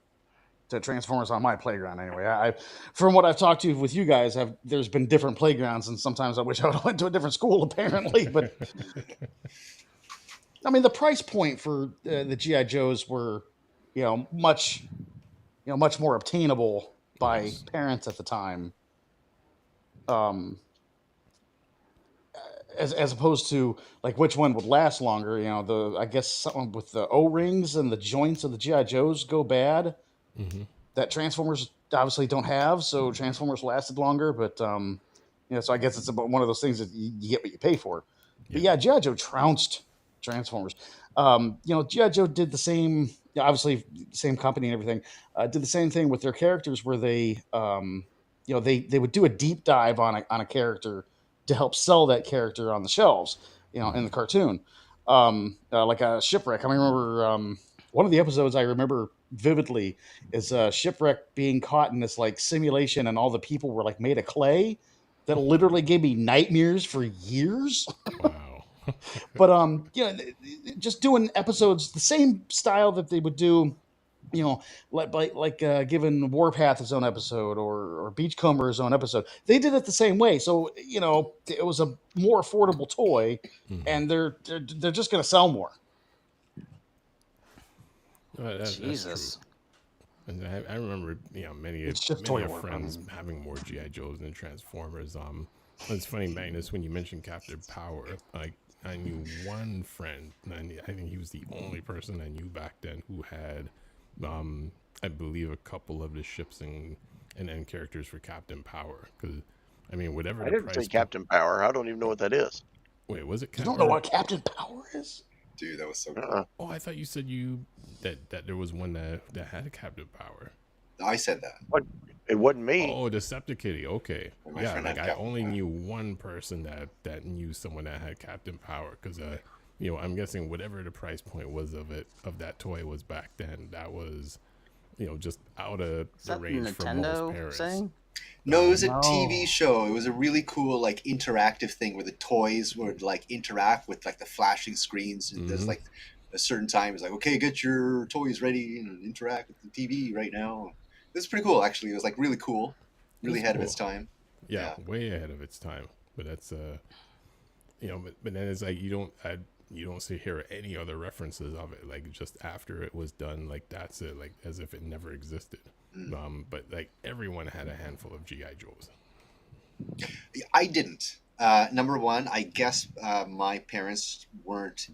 to Transformers on my playground anyway. From what I've talked to with you guys, there's been different playgrounds, and sometimes I wish I would have went to a different school apparently, but I mean, the price point for the G.I. Joes were, much more obtainable by parents at the time. As opposed to like which one would last longer, I guess something with the O-rings and the joints of the G.I. Joes go bad. Mm-hmm. That Transformers obviously don't have, so Transformers lasted longer. But so I guess it's about one of those things that you get what you pay for. Yeah. But yeah, G.I. Joe trounced Transformers. G.I. Joe did the same. Obviously, same company and everything. Did the same thing with their characters, where they would do a deep dive on a character to help sell that character on the shelves, in the cartoon. Like a Shipwreck. I remember one of the episodes I remember vividly is Shipwreck being caught in this like simulation, and all the people were like made of clay. That literally gave me nightmares for years. Wow. But just doing episodes the same style that they would do, like giving Warpath his own episode or Beachcomber his own episode. They did it the same way, so it was a more affordable toy, and they're just going to sell more. Jesus. And I remember, many of friends having more G.I. Joes than Transformers. It's funny, Magnus, when you mentioned Captain Power, like I knew one friend, and I think he was the only person I knew back then who had, I believe, a couple of the ships and end characters for Captain Power. Because, I mean, whatever. I didn't say Captain Power. I don't even know what that is. Wait, was it? You don't know what Captain Power is? Dude, that was so cool. Oh, I thought you said that there was one that had a Captain Power. I said that. What? It wasn't me. Oh, DECEPTIKITTY. Okay. Well, yeah, like I only knew one person that knew someone that had Captain Power, because I'm guessing whatever the price point was of that toy was back then, that was just out of the range for most parents. Saying? No, it was a TV show. It was a really cool like interactive thing where the toys would like interact with like the flashing screens. And there's like a certain time it's like, okay, get your toys ready and interact with the TV right now. It was pretty cool, actually. It was like really cool, really ahead of its time. Yeah, way ahead of its time. But that's but then it's like you don't see here any other references of it, like just after it was done, like that's it, like as if it never existed. But like everyone had a handful of G.I. Joes. I didn't. Number one, I guess my parents weren't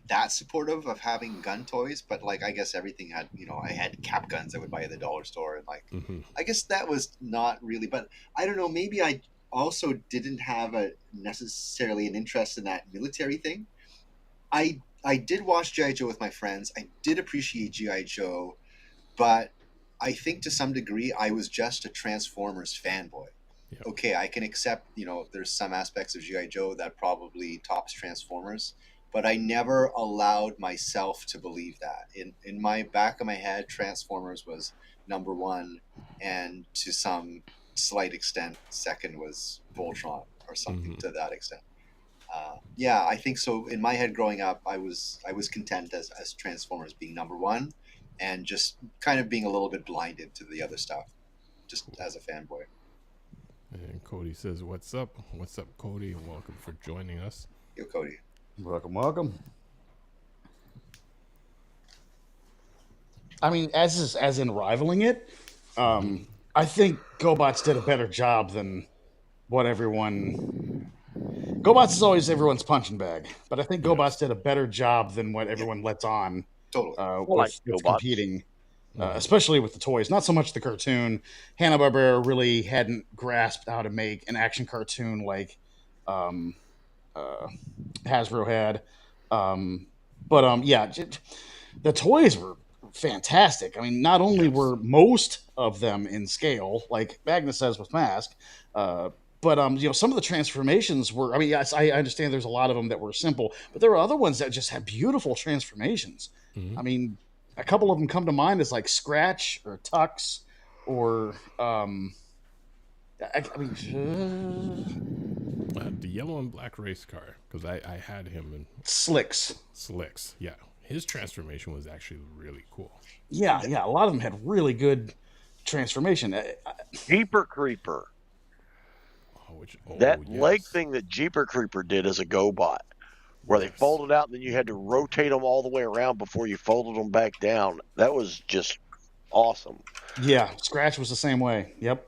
that supportive of having gun toys, but like I guess everything had, I had cap guns I would buy at the dollar store, and like I guess that was not really, but I don't know, maybe I also didn't have necessarily an interest in that military thing. I I did watch G.I. Joe with my friends. I did appreciate G.I. Joe, but I think to some degree I was just a Transformers fanboy. Yep. Okay, I can accept, there's some aspects of G.I. Joe that probably tops Transformers, but I never allowed myself to believe that. In my back of my head, Transformers was number one, and to some slight extent, second was Voltron or something to that extent. Yeah, I think so. In my head growing up, I was content as Transformers being number one, and just kind of being a little bit blinded to the other stuff, just as a fanboy. And Cody says, "What's up? What's up, Cody? And welcome for joining us." Yo, Cody. Welcome. I mean, as in rivaling it, I think GoBots did a better job than what everyone. GoBots is always everyone's punching bag, but I think GoBots did a better job than what everyone lets on. Totally. With competing, especially with the toys. Not so much the cartoon. Hanna-Barbera really hadn't grasped how to make an action cartoon like Hasbro had. The toys were fantastic. I mean, not only were most of them in scale, like Magnus says with Mask, but some of the transformations were. I mean, yes, I understand there's a lot of them that were simple, but there were other ones that just had beautiful transformations. I mean, a couple of them come to mind as like Scratch or Tux, or the yellow and black race car, because I had him in Slicks. Yeah, his transformation was actually really cool. Yeah, a lot of them had really good transformation. Jeeper Creeper. Leg thing that Jeeper Creeper did as a GoBot, where they folded out and then you had to rotate them all the way around before you folded them back down. That was just awesome. Yeah, Scratch was the same way. Yep.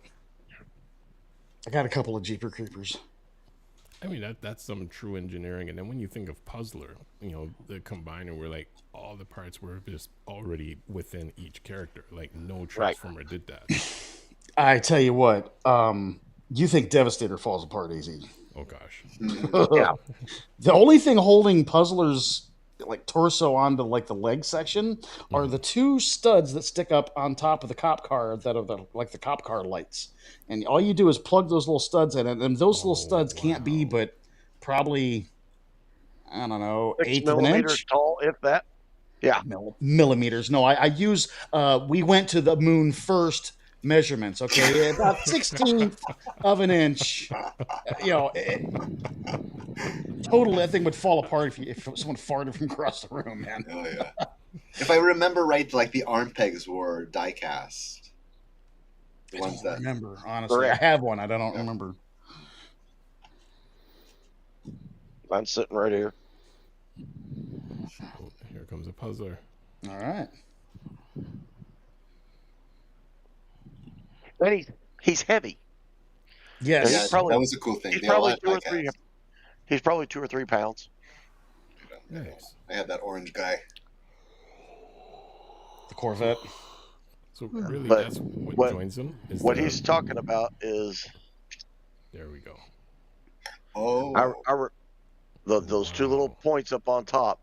I got a couple of Jeeper Creepers. I mean, that's some true engineering. And then when you think of Puzzler, the combiner where like all the parts were just already within each character. Like no Transformer did that. I tell you what, you think Devastator falls apart easy. Oh gosh. Yeah. The only thing holding Puzzler's like torso onto like the leg section are the two studs that stick up on top of the cop car that are the cop car lights. And all you do is plug those little studs in, and those little studs can't be but probably, I don't know, 6 millimeters tall, if that. Yeah. Millimeters. No, I use, we went to the moon first measurements, okay? About 16th of an inch. Totally, that thing would fall apart if someone farted from across the room, man. Oh, yeah. If I remember right, like the arm pegs were die cast. I don't remember, honestly. I have one. I don't remember. Mine's sitting right here. Oh, here comes a Puzzler. All right. And he's heavy. Yes. Yeah, that was a cool thing. He's probably 2 or 3 pounds. Nice. I had that orange guy. The Corvette. So really, that's what joins him. What he's talking about is. There we go. Oh. Those two little points up on top.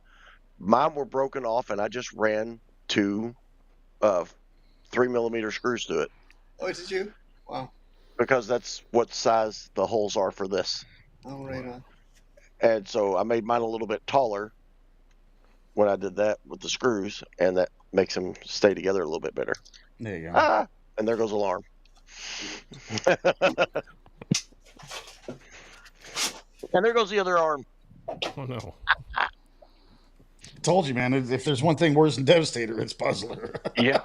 Mine were broken off, and I just ran 2 3mm screws to it. Oh, did you? Wow. Because that's what size the holes are for this. Oh, right on. And so I made mine a little bit taller when I did that with the screws, and that makes them stay together a little bit better. There you go. And there goes alarm. And there goes the other arm. Oh, no. Told you, man. If there's one thing worse than Devastator, it's Puzzler. Yeah.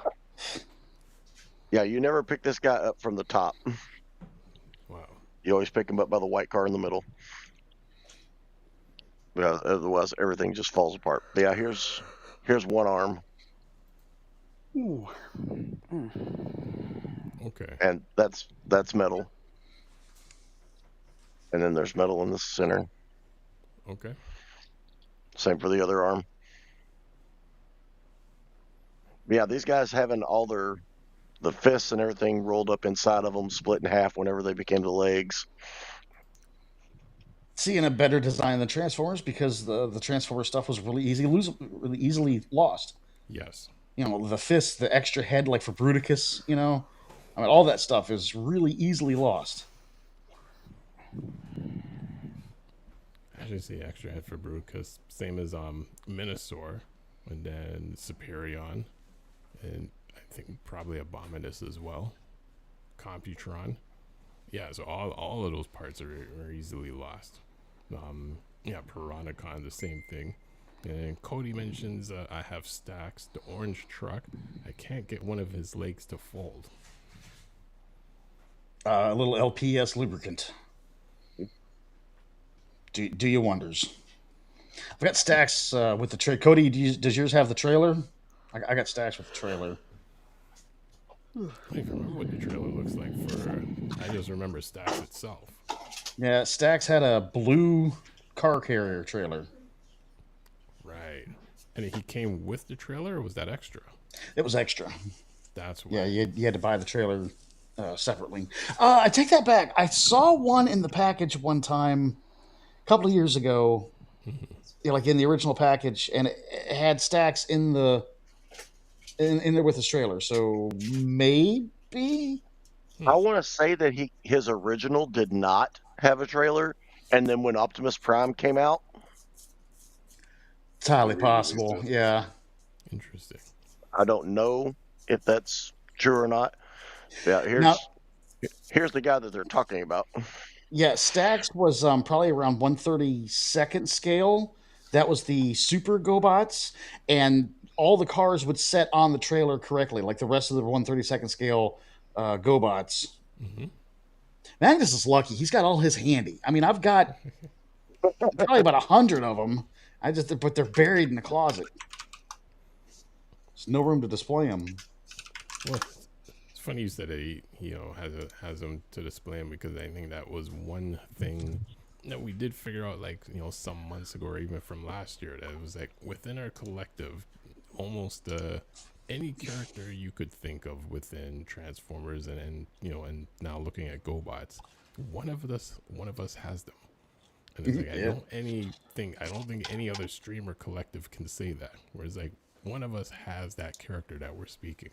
Yeah, you never pick this guy up from the top. Wow. You always pick him up by the white car in the middle. Yeah, otherwise everything just falls apart. But yeah, here's one arm. Ooh. Okay. And that's metal. And then there's metal in the center. Okay. Same for the other arm. Yeah, these guys having all the fists and everything rolled up inside of them, split in half whenever they became the legs. seeing a better design than Transformers because the Transformer stuff was really easily lost. Yes. You know, the fist, the extra head, like for Bruticus. You know, I mean, all that stuff is really easily lost. I should say extra head for Bruticus, same as Minosaur, and then Superion, and I think probably Abominus as well. Computron. Yeah, so all of those parts are easily lost. Yeah, Piranacon, the same thing. And Cody mentions I have Stacks, the orange truck. I can't get one of his legs to fold. A little LPS lubricant. Do you wonders? I've got Stacks with the trailer. Cody, does yours have the trailer? I got Stacks with the trailer. I don't even remember what the trailer looks like for. I just remember Stacks itself. Yeah, Stacks had a blue car carrier trailer. Right. And he came with the trailer, or was that extra? It was extra. That's why. Yeah, you had to buy the trailer separately. I take that back. I saw one in the package one time a couple of years ago, like in the original package, and it had Stacks in there with his trailer. So maybe I want to say that his original did not have a trailer, and then when Optimus Prime came out, it's highly possible. Yeah. Interesting. I don't know if that's true or not. Yeah, here's the guy that they're talking about. Yeah, Stacks was probably around 1/32nd scale. That was the Super GoBots, and all the cars would set on the trailer correctly, like the rest of the 1/32nd scale GoBots. Mm-hmm. Magnus is lucky; he's got all his handy. I mean, I've got probably about 100 of them. But they're buried in the closet. There's no room to display them. Well, it's funny you said that he has them to display them, because I think that was one thing that we did figure out, like, some months ago, or even from last year, that it was like within our collective, almost any character you could think of within Transformers and now looking at GoBots, one of us has them. And it's like, I don't think any other streamer collective can say that. Whereas, like, one of us has that character that we're speaking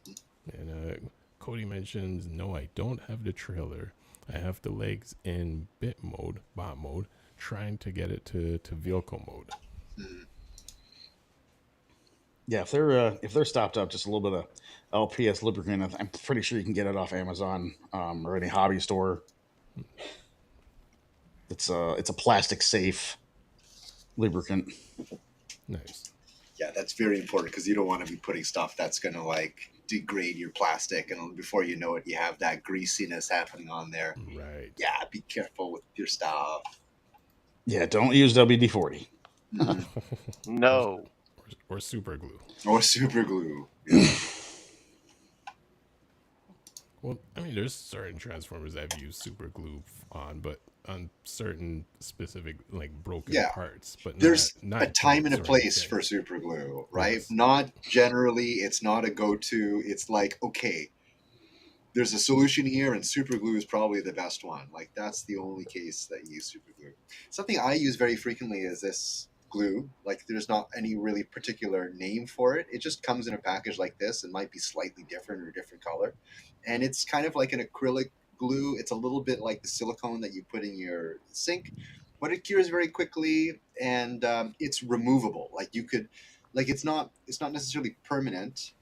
of. And Cody mentions, no, I don't have the trailer. I have the legs in bot mode, trying to get it to vehicle mode. Yeah, if they're stopped up, just a little bit of LPS lubricant, I'm pretty sure you can get it off Amazon or any hobby store. It's a plastic safe lubricant. Nice. Yeah, that's very important, because you don't want to be putting stuff that's gonna like degrade your plastic, and before you know it, you have that greasiness happening on there. Right. Yeah, be careful with your stuff. Yeah, don't use WD-40. No. Or super glue. Or super glue. Yeah. Well, I mean, there's certain Transformers I've used super glue on, but on certain specific, like, broken parts. But there's not a time and a place for super glue, right? Yes. Not generally, it's not a go-to. It's like, okay, there's a solution here, and super glue is probably the best one. Like, that's the only case that you use super glue. Something I use very frequently is this glue. Like, there's not any really particular name for it. It just comes in a package like this. It might be slightly different or different color. And it's kind of like an acrylic glue. It's a little bit like the silicone that you put in your sink, but it cures very quickly, and it's removable. Like, you could, like, it's not necessarily permanent.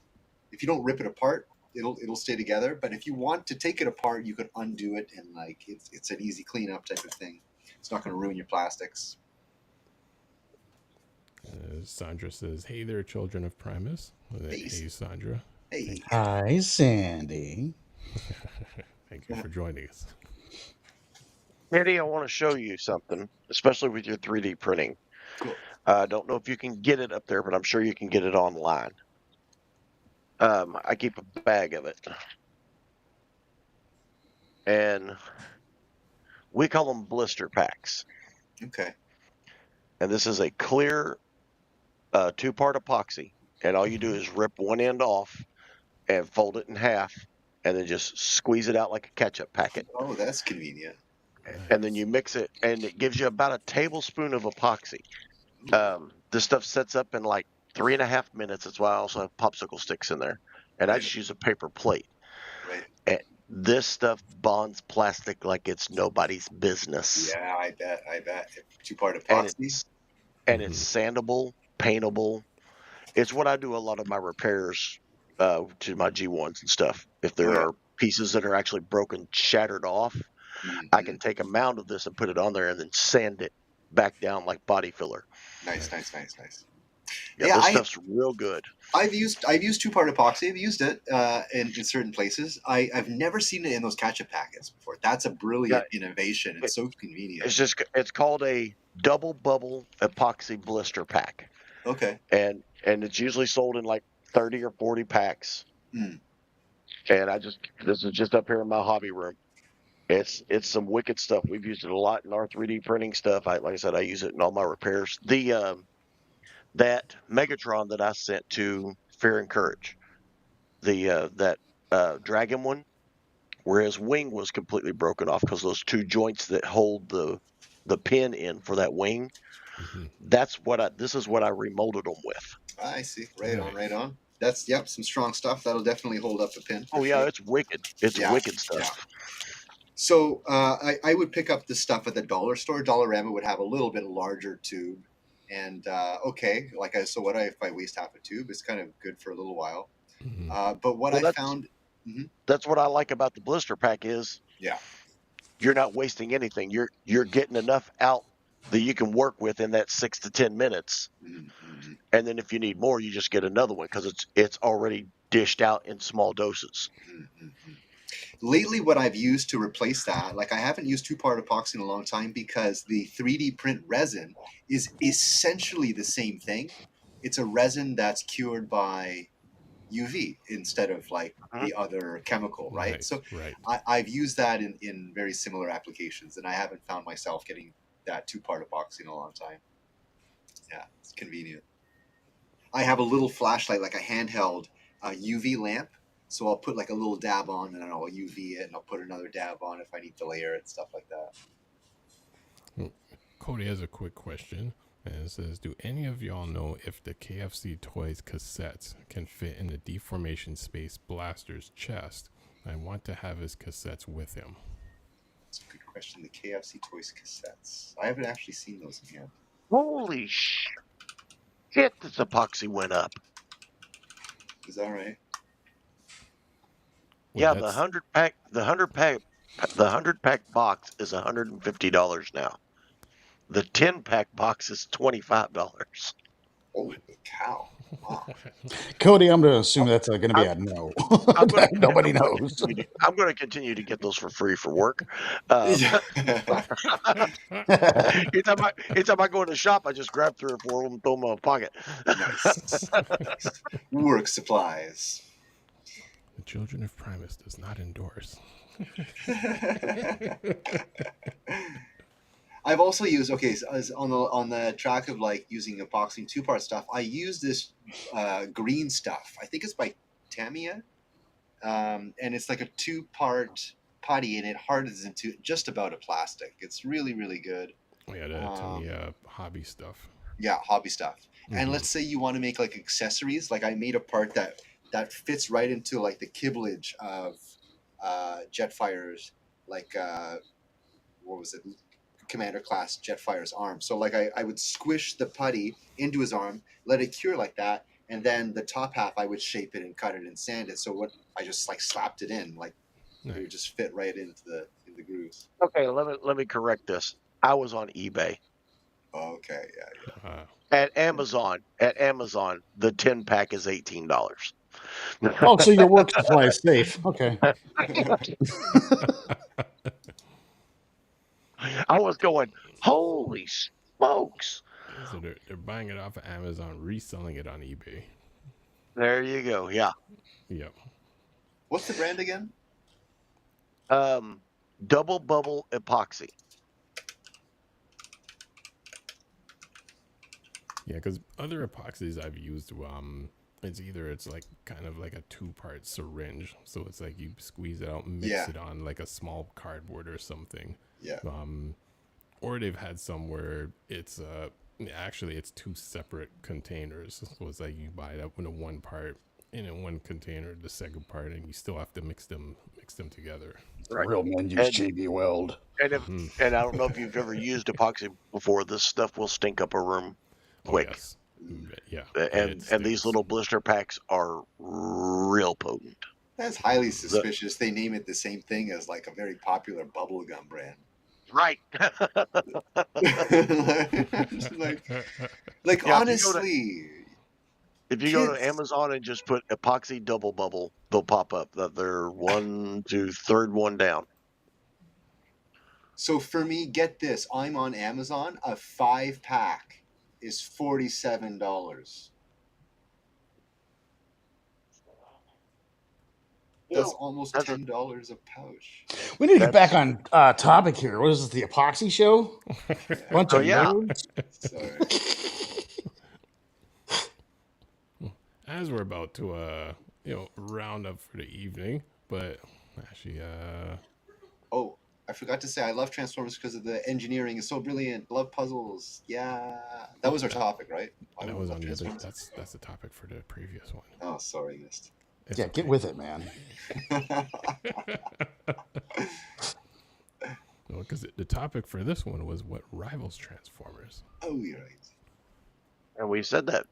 If you don't rip it apart, it'll stay together. But if you want to take it apart, you could undo it, and like it's an easy cleanup type of thing. It's not going to ruin your plastics. Sandra says, "Hey there, Children of Primus." Hey, Sandra. Hey. Hi, Sandy. Thank you for joining us. Eddie, I want to show you something, especially with your 3D printing. Cool. I don't know if you can get it up there, but I'm sure you can get it online. I keep a bag of it. And we call them blister packs. Okay. And this is a clear 2-part epoxy. And all you do is rip one end off and fold it in half, and then just squeeze it out like a ketchup packet. Oh, that's convenient. and then you mix it, and it gives you about a tablespoon of epoxy. This stuff sets up in like 3.5 minutes. That's why I also have popsicle sticks in there, and I just use a paper plate. Right. And this stuff bonds plastic like it's nobody's business. Yeah, I bet. 2-part epoxy. And it's sandable, paintable. It's what I do a lot of my repairs to my G1s and stuff. If there are pieces that are actually broken, shattered off, I can take a mound of this and put it on there and then sand it back down like body filler. Nice. Yeah, this stuff's real good. I've used 2-part epoxy. I've used it in certain places. I've never seen it in those ketchup packets before. That's a brilliant innovation. It's so convenient. It's called a double bubble epoxy blister pack. Okay. And it's usually sold in like 30 or 40 packs. And this is just up here in my hobby room. It's some wicked stuff. We've used it a lot in our 3D printing stuff. Like I said, I use it in all my repairs. That Megatron that I sent to Fear and Courage, that dragon one, where his wing was completely broken off because those 2 joints that hold the pin in for that wing, this is what I remolded them with. I see. Right on. That's some strong stuff. That'll definitely hold up the pin. Oh yeah, it's wicked. It's wicked stuff. Yeah. So I would pick up this stuff at the dollar store. Dollarama would have a little bit larger tube. And so what if I waste half a tube? It's kind of good for a little while. But what I found, that's what I like about the blister pack is, you're not wasting anything. You're getting enough out that you can work with in that 6 to 10 minutes. And then if you need more, you just get another one because it's already dished out in small doses. Lately, what I've used to replace that, like I haven't used 2-part epoxy in a long time because the 3D print resin is essentially the same thing. It's a resin that's cured by UV instead of like the other chemical, right? So I've used that in very similar applications, and I haven't found myself getting that 2-part epoxy in a long time. Yeah, it's convenient. I have a little flashlight, like a handheld UV lamp. So I'll put like a little dab on and then I'll UV it and I'll put another dab on if I need to layer it, stuff like that. Well, Cody has a quick question. And it says, do any of y'all know if the KFC Toys cassettes can fit in the deformation space Blaster's chest? I want to have his cassettes with him. That's a good question. The KFC Toys cassettes. I haven't actually seen those in hand. Holy shit, this epoxy went up. Is that right? Well, yeah, the 100 pack box is $150 now. The 10-pack box is $25. Holy cow! Wow. Cody, I'm going to assume that's going to be a no. Nobody knows. I'm going to continue to get those for free for work. Anytime I go in the shop, I just grab 3 or 4 of them, throw them in my pocket. Nice. Work supplies. The Children of Primus does not endorse. I've also used on the track of like using epoxy and 2-part stuff. I use this green stuff. I think it's by Tamiya, and it's like a 2-part putty, and it hardens into just about a plastic. It's really, really good. Oh yeah, the Tamiya hobby stuff. Yeah, hobby stuff. And let's say you want to make like accessories. Like I made a part that fits right into like the kibblage of Jetfire's, like what was it? Commander class Jetfire's arm. So like I would squish the putty into his arm, let it cure like that, and then the top half I would shape it and cut it and sand it. So what I just like slapped it in, like it would just fit right into the grooves. Okay, let me correct this. I was on eBay. Okay, yeah. At Amazon, the 10-pack is $18. Oh, so your work supply is safe. Okay. I was going, holy smokes. So they're buying it off of Amazon, reselling it on eBay. There you go. Yeah. Yep. What's the brand again? Double Bubble Epoxy. Yeah, because other epoxies I've used, it's like kind of like a 2-part syringe. So it's like you squeeze it out and mix it on like a small cardboard or something. Yeah. Or they've had some where it's actually it's two separate containers. So it's like you buy that one part in one container, the second part, and you still have to mix them together. Right. Real men use JB Weld. And and I don't know if you've ever used epoxy before. This stuff will stink up a room quick. Oh, yes. Yeah. And these little blister packs are real potent. That's highly suspicious. They name it the same thing as like a very popular bubblegum brand. Right. like yeah, honestly. If you go to Amazon and just put epoxy double bubble, they'll pop up that they're third one down. So for me, get this. I'm on Amazon. A 5-pack is $47. That's almost $10 a pouch. We need to get back on topic here. What is this, the epoxy show? Bunch of nerds. Sorry. As we're about to round up for the evening, but actually oh, I forgot to say I love Transformers because of the engineering is so brilliant. Love puzzles. Yeah. That was our topic, right? That was on the other. That's the topic for the previous one. Oh, sorry, missed. It's okay. Get with it, man. Well, because the topic for this one was what rivals Transformers. Oh, you're right. And we said that.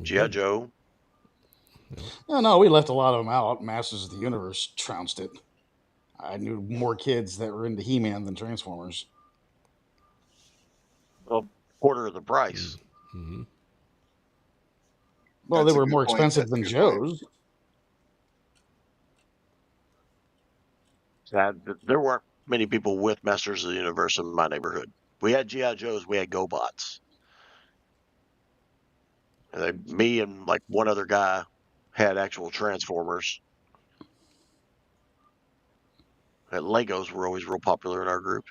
G.I. Joe. No, we left a lot of them out. Masters of the Universe trounced it. I knew more kids that were into He-Man than Transformers. Well, quarter of the price. Mm-hmm. Well, they were more expensive than Joe's. There weren't many people with Masters of the Universe in my neighborhood. We had G.I. Joes, we had GoBots. And me and like one other guy had actual Transformers. And Legos were always real popular in our group.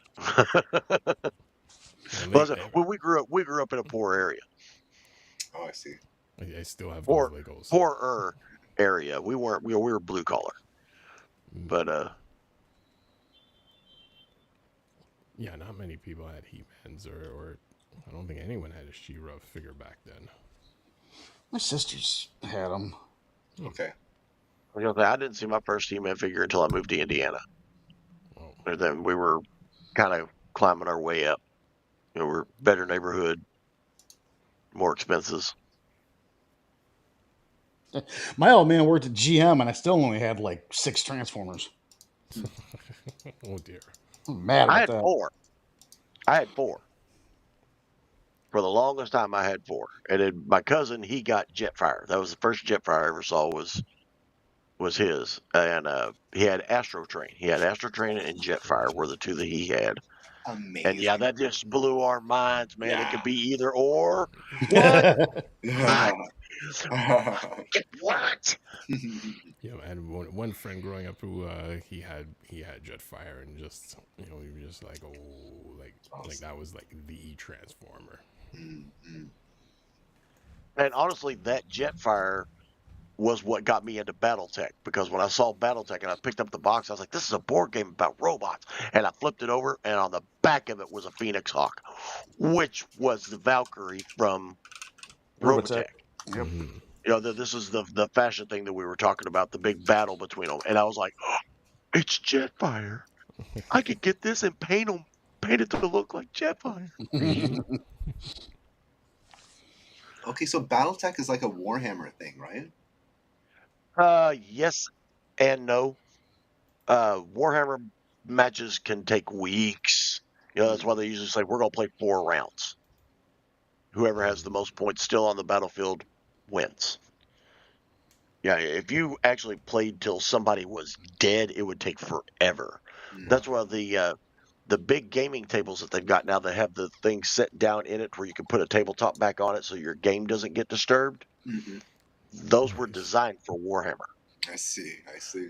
When we grew up in a poor area. Oh, I see. I still have those Legos. Poorer area. We were blue collar. But yeah, not many people had He-Mans or I don't think anyone had a She-Ra figure back then. My sisters had them. Okay. I didn't see my first He-Man figure until I moved to Indiana. Oh. And then we were kind of climbing our way up. We're better neighborhood, more expenses. My old man worked at GM, and I still only had like 6 Transformers. Oh dear. I'm mad about that. I had 4. For the longest time, I had 4. And then my cousin, he got Jetfire. That was the first Jetfire I ever saw was his. And he had Astro Train. He had Astro Train and Jetfire were the 2 that he had. Amazing. And yeah, that just blew our minds, man. Yeah. It could be either or. What? What? Yeah, and one friend growing up who he had Jetfire and just he was just like like that was like the Transformer. Mm-hmm. And honestly, that Jetfire was what got me into BattleTech, because when I saw BattleTech and I picked up the box, I was like, this is a board game about robots. And I flipped it over, and on the back of it was a Phoenix Hawk, which was the Valkyrie from Robotech. Yep. Mm-hmm. This is the fashion thing that we were talking about, the big battle between them. And I was like, oh, it's Jetfire. I could get this and paint it to look like Jetfire. Okay, so BattleTech is like a Warhammer thing, right? Yes and no. Warhammer matches can take weeks. That's why they usually say we're going to play 4 rounds. Whoever has the most points still on the battlefield wins. Yeah, if you actually played till somebody was dead, it would take forever. Mm-hmm. That's why the big gaming tables that they've got now, that have the thing set down in it where you can put a tabletop back on it so your game doesn't get disturbed. Mm-hmm. Those were designed for Warhammer. I see.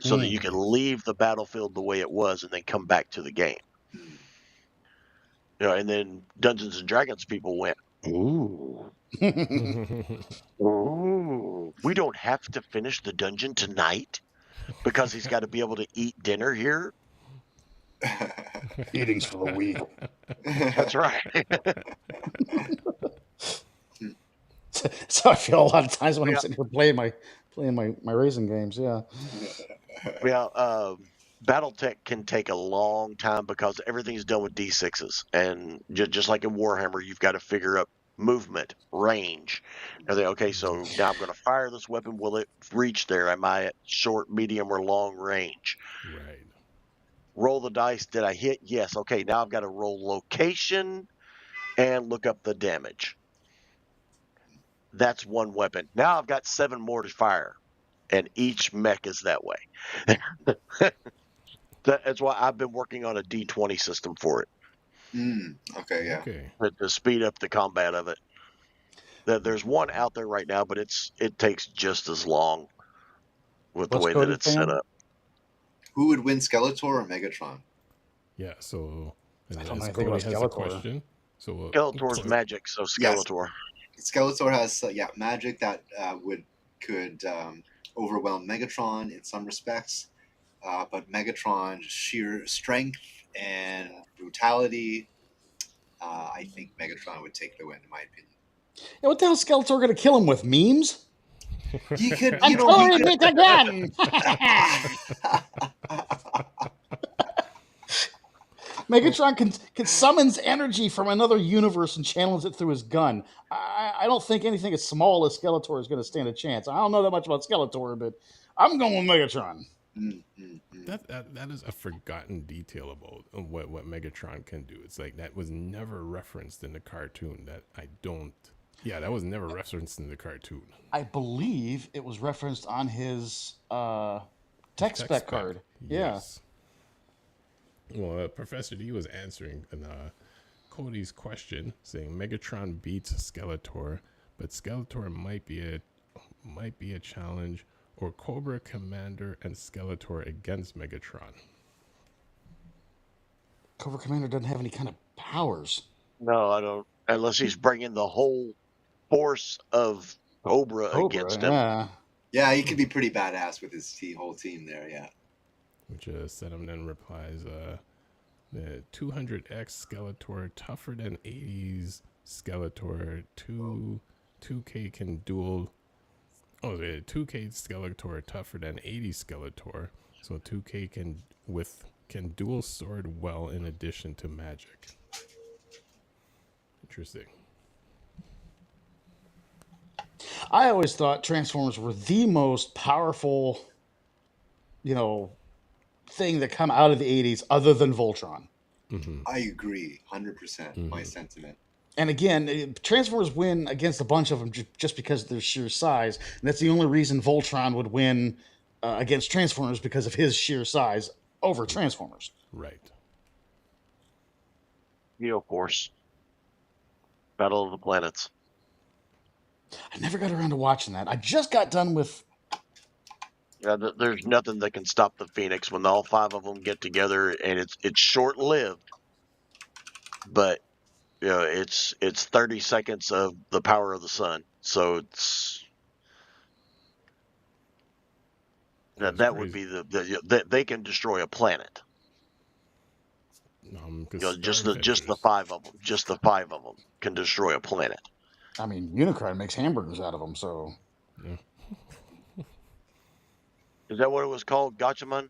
So that you can leave the battlefield the way it was and then come back to the game. And then Dungeons and Dragons people went, ooh. Ooh. We don't have to finish the dungeon tonight because he's got to be able to eat dinner here. Eating's for the weak. That's right. So I feel a lot of times when I'm sitting here playing my racing games. Yeah. Yeah. BattleTech can take a long time because everything's done with D6s, and just like in Warhammer, you've got to figure up movement, range. And they okay, so now I'm going to fire this weapon. Will it reach there? Am I at short, medium, or long range? Right. Roll the dice. Did I hit? Yes. Okay, now I've got to roll location and look up the damage. That's one weapon. Now I've got 7 more to fire, and each mech is that way. That's why I've been working on a D20 system for it. Okay, yeah. Okay. To speed up the combat of it. There's one out there right now, but it takes just as long with the way that it's set up. Who would win, Skeletor or Megatron? Yeah, so I don't know anything about Skeletor. So Skeletor's magic, so Skeletor. Yes. Skeletor has magic that could overwhelm Megatron in some respects, but Megatron's sheer strength and brutality, I think Megatron would take the win, in my opinion. Yeah, what the hell is Skeletor going to kill him with? Memes? You could, I'm totally it again. Megatron can summons energy from another universe and channels it through his gun. I don't think anything as small as Skeletor is going to stand a chance. I don't know that much about Skeletor, but I'm going with Megatron. That is a forgotten detail about what Megatron can do. It's like that was never referenced in the cartoon. That was never referenced in the cartoon. I believe it was referenced on his tech spec card. Yes. Yeah. Well, Professor D was answering Cody's question, saying Megatron beats Skeletor, but Skeletor might be a challenge, or Cobra Commander and Skeletor against Megatron. Cobra Commander doesn't have any kind of powers. No, I don't. Unless he's bringing the whole force of Cobra against him. Yeah, he could be pretty badass with his whole team there, yeah. Which SETTOM then replies, the 200X Skeletor tougher than 80s Skeletor. 2K can duel. Oh, the 2K Skeletor tougher than 80 Skeletor. So 2K can dual sword well in addition to magic. Interesting. I always thought Transformers were the most powerful, thing that come out of the 80s other than Voltron. Mm-hmm. I agree 100%. My sentiment. And again, Transformers win against a bunch of them just because of their sheer size. And that's the only reason Voltron would win against Transformers, because of his sheer size over Transformers. Right. Geoforce. Battle of the Planets. I never got around to watching that. I just got done with... Yeah, there's nothing that can stop the Phoenix when all 5 of them get together, and it's short-lived. But it's 30 seconds of the power of the sun. So it's that would be they can destroy a planet. Just the 5 of them. Just the 5 of them can destroy a planet. I mean, Unicron makes hamburgers out of them, so. Yeah. Is that what it was called? Gatchaman?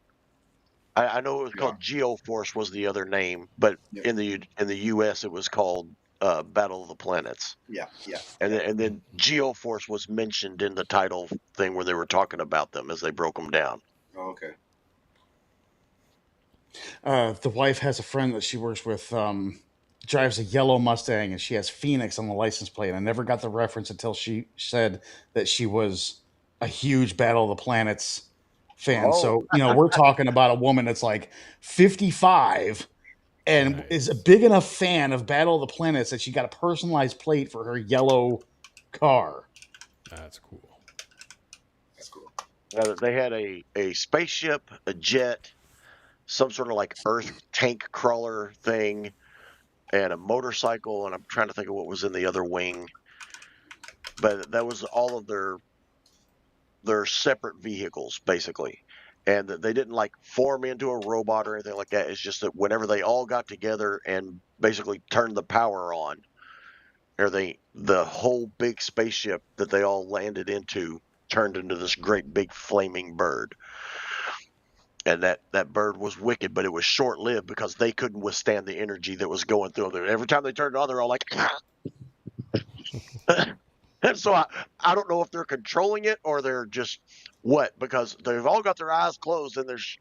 I know it was called Geoforce was the other name, but in the U.S. it was called Battle of the Planets. Yeah. And then Geoforce was mentioned in the title thing where they were talking about them as they broke them down. Oh, okay. The wife has a friend that she works with, drives a yellow Mustang, and she has Phoenix on the license plate. I never got the reference until she said that she was a huge Battle of the Planets fan. Oh. So, we're talking about a woman that's like 55 and is a big enough fan of Battle of the Planets that she got a personalized plate for her yellow car. That's cool. They had a spaceship, a jet, some sort of like Earth tank crawler thing, and a motorcycle, and I'm trying to think of what was in the other wing. But that was all of their separate vehicles, basically. and that they didn't like form into a robot or anything like that. It's just that whenever they all got together and basically turned the power on, or the whole big spaceship that they all landed into turned into this great big flaming bird. And that bird was wicked, but it was short lived because they couldn't withstand the energy that was going through them. Every time they turned it on, they're all like, and so I don't know if they're controlling it or they're just what, because they've all got their eyes closed and there's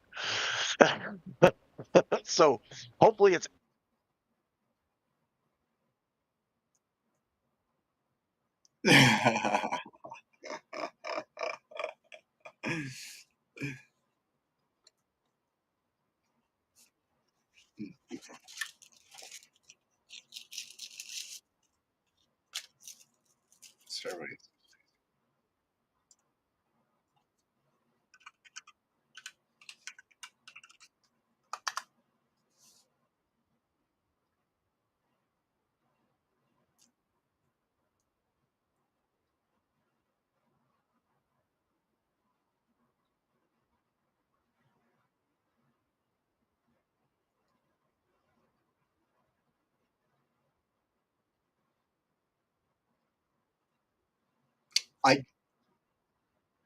so hopefully it's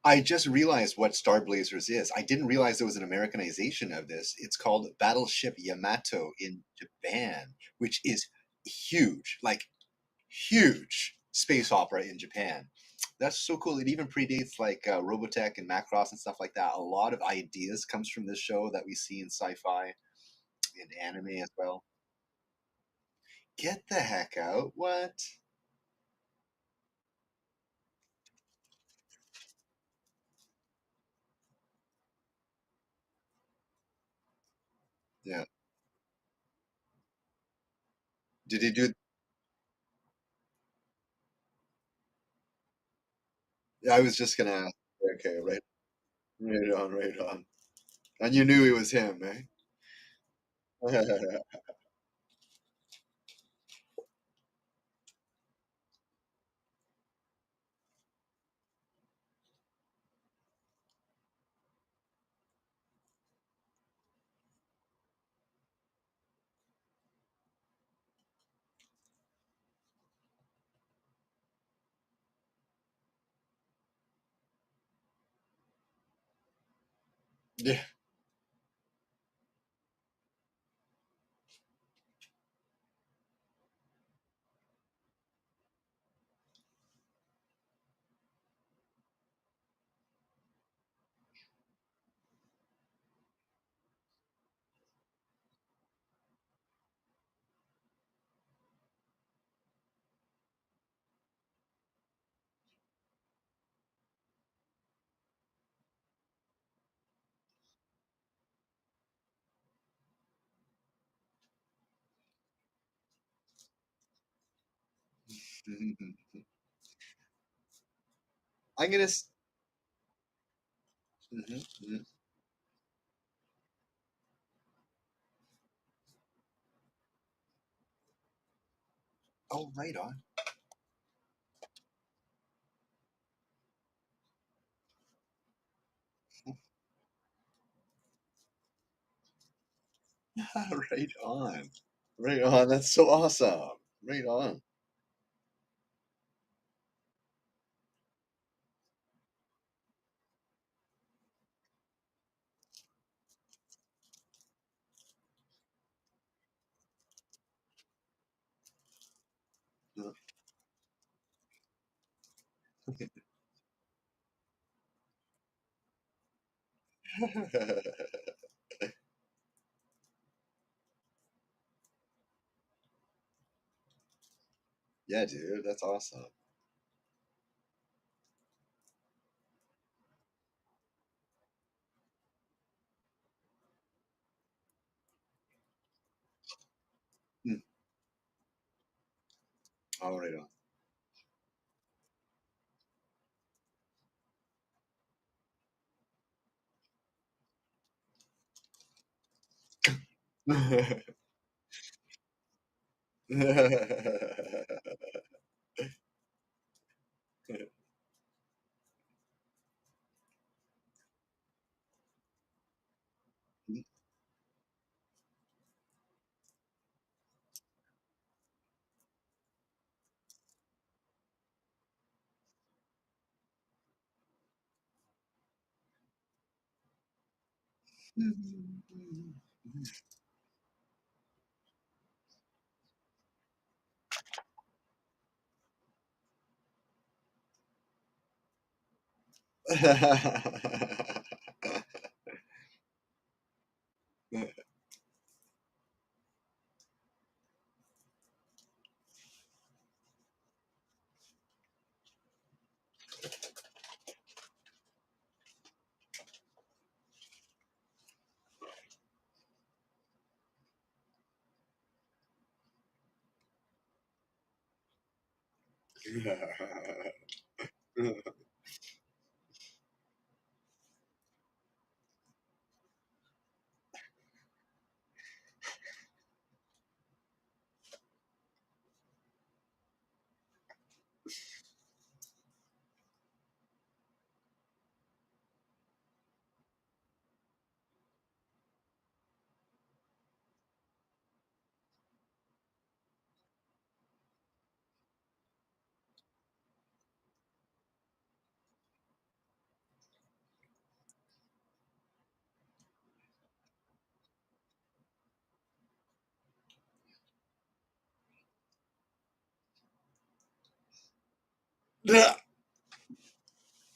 I just realized what Star Blazers is. I didn't realize there was an Americanization of this. It's called Battleship Yamato in Japan, which is huge, like huge space opera in Japan. That's so cool. It even predates like Robotech and Macross and stuff like that. A lot of ideas comes from this show that we see in sci-fi and anime as well. Get the heck out! What? Yeah. Did he do? Yeah, I was just gonna ask. Okay, right, right on, right on. And you knew it was him, eh? Yeah. I'm gonna. Mhm. Oh, right on. Right on. Right on. That's so awesome. Right on. Yeah, dude, that's awesome. Mm. Oh, right on.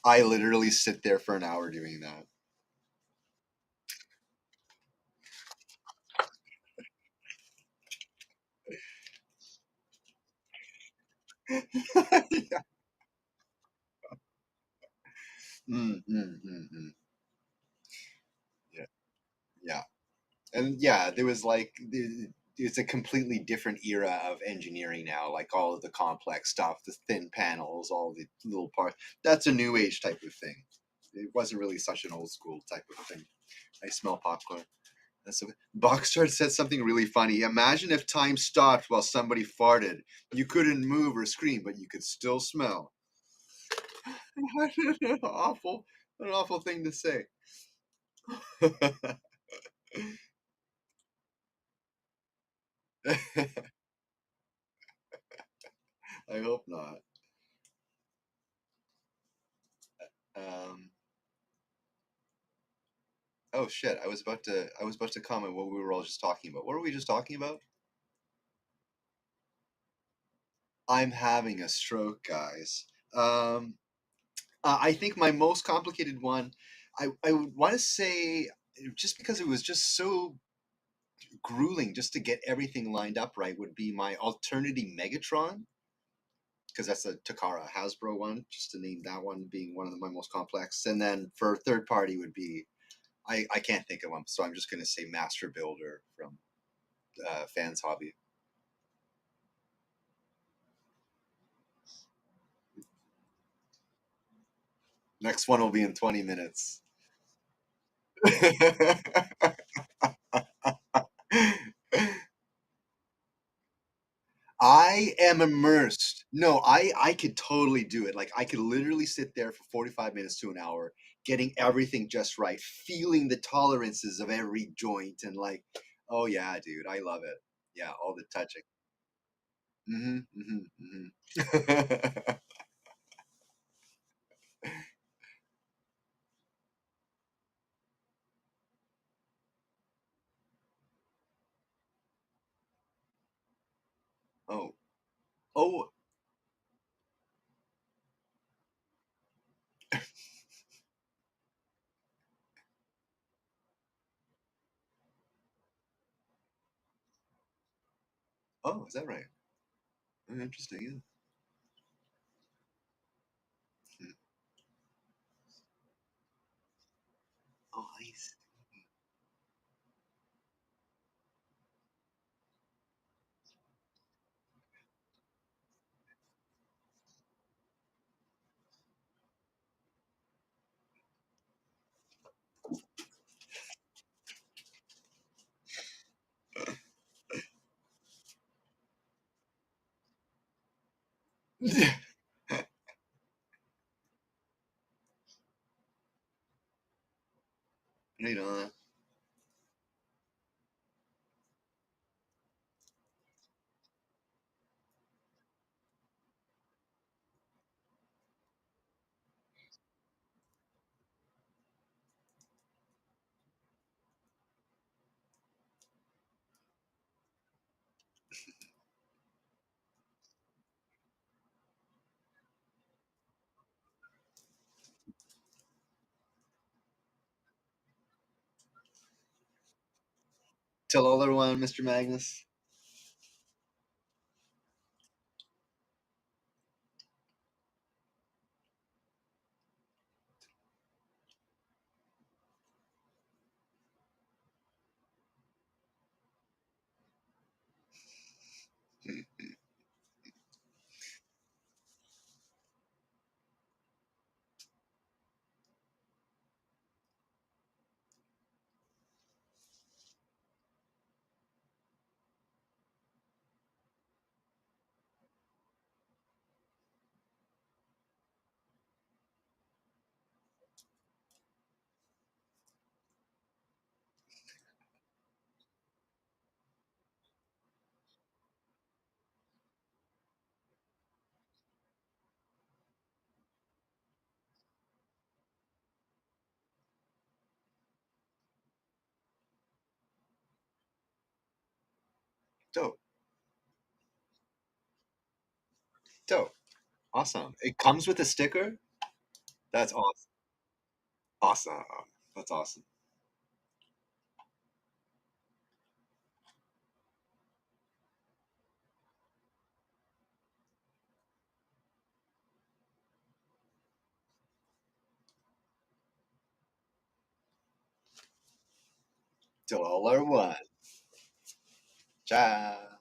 I literally sit there for an hour doing that. Yeah. Yeah, yeah, and yeah, there was like it's a completely different era of engineering now. Like all of the complex stuff, the thin panels, all the little parts. That's a new age type of thing. It wasn't really such an old school type of thing. I smell popcorn. That's Boxstart said something really funny. Imagine if time stopped while somebody farted. You couldn't move or scream, but you could still smell. Awful, an awful thing to say. I hope not. Um, oh shit! I was about to comment what we were all just talking about. What were we just talking about? I'm having a stroke, guys. I think my most complicated one, I would want to say, just because it was just so grueling just to get everything lined up right, would be my alternating Megatron, because that's a Takara Hasbro one, just to name that one being one of my most complex. And then for third party would be, I can't think of one, so I'm just going to say Master Builder from Fans Hobby. Next one will be in 20 minutes. I am immersed. No, I could totally do it. Like I could literally sit there for 45 minutes to an hour, getting everything just right, feeling the tolerances of every joint, and like, oh yeah, dude, I love it. Yeah, all the touching. Oh, oh, oh, is that right? Oh, interesting. Yeah. Hmm. Oh, nice. Right on. $1, Mr. Magnus. Dope. Dope. Awesome. It comes with a sticker? That's awesome. Awesome. That's awesome. $1. Ciao.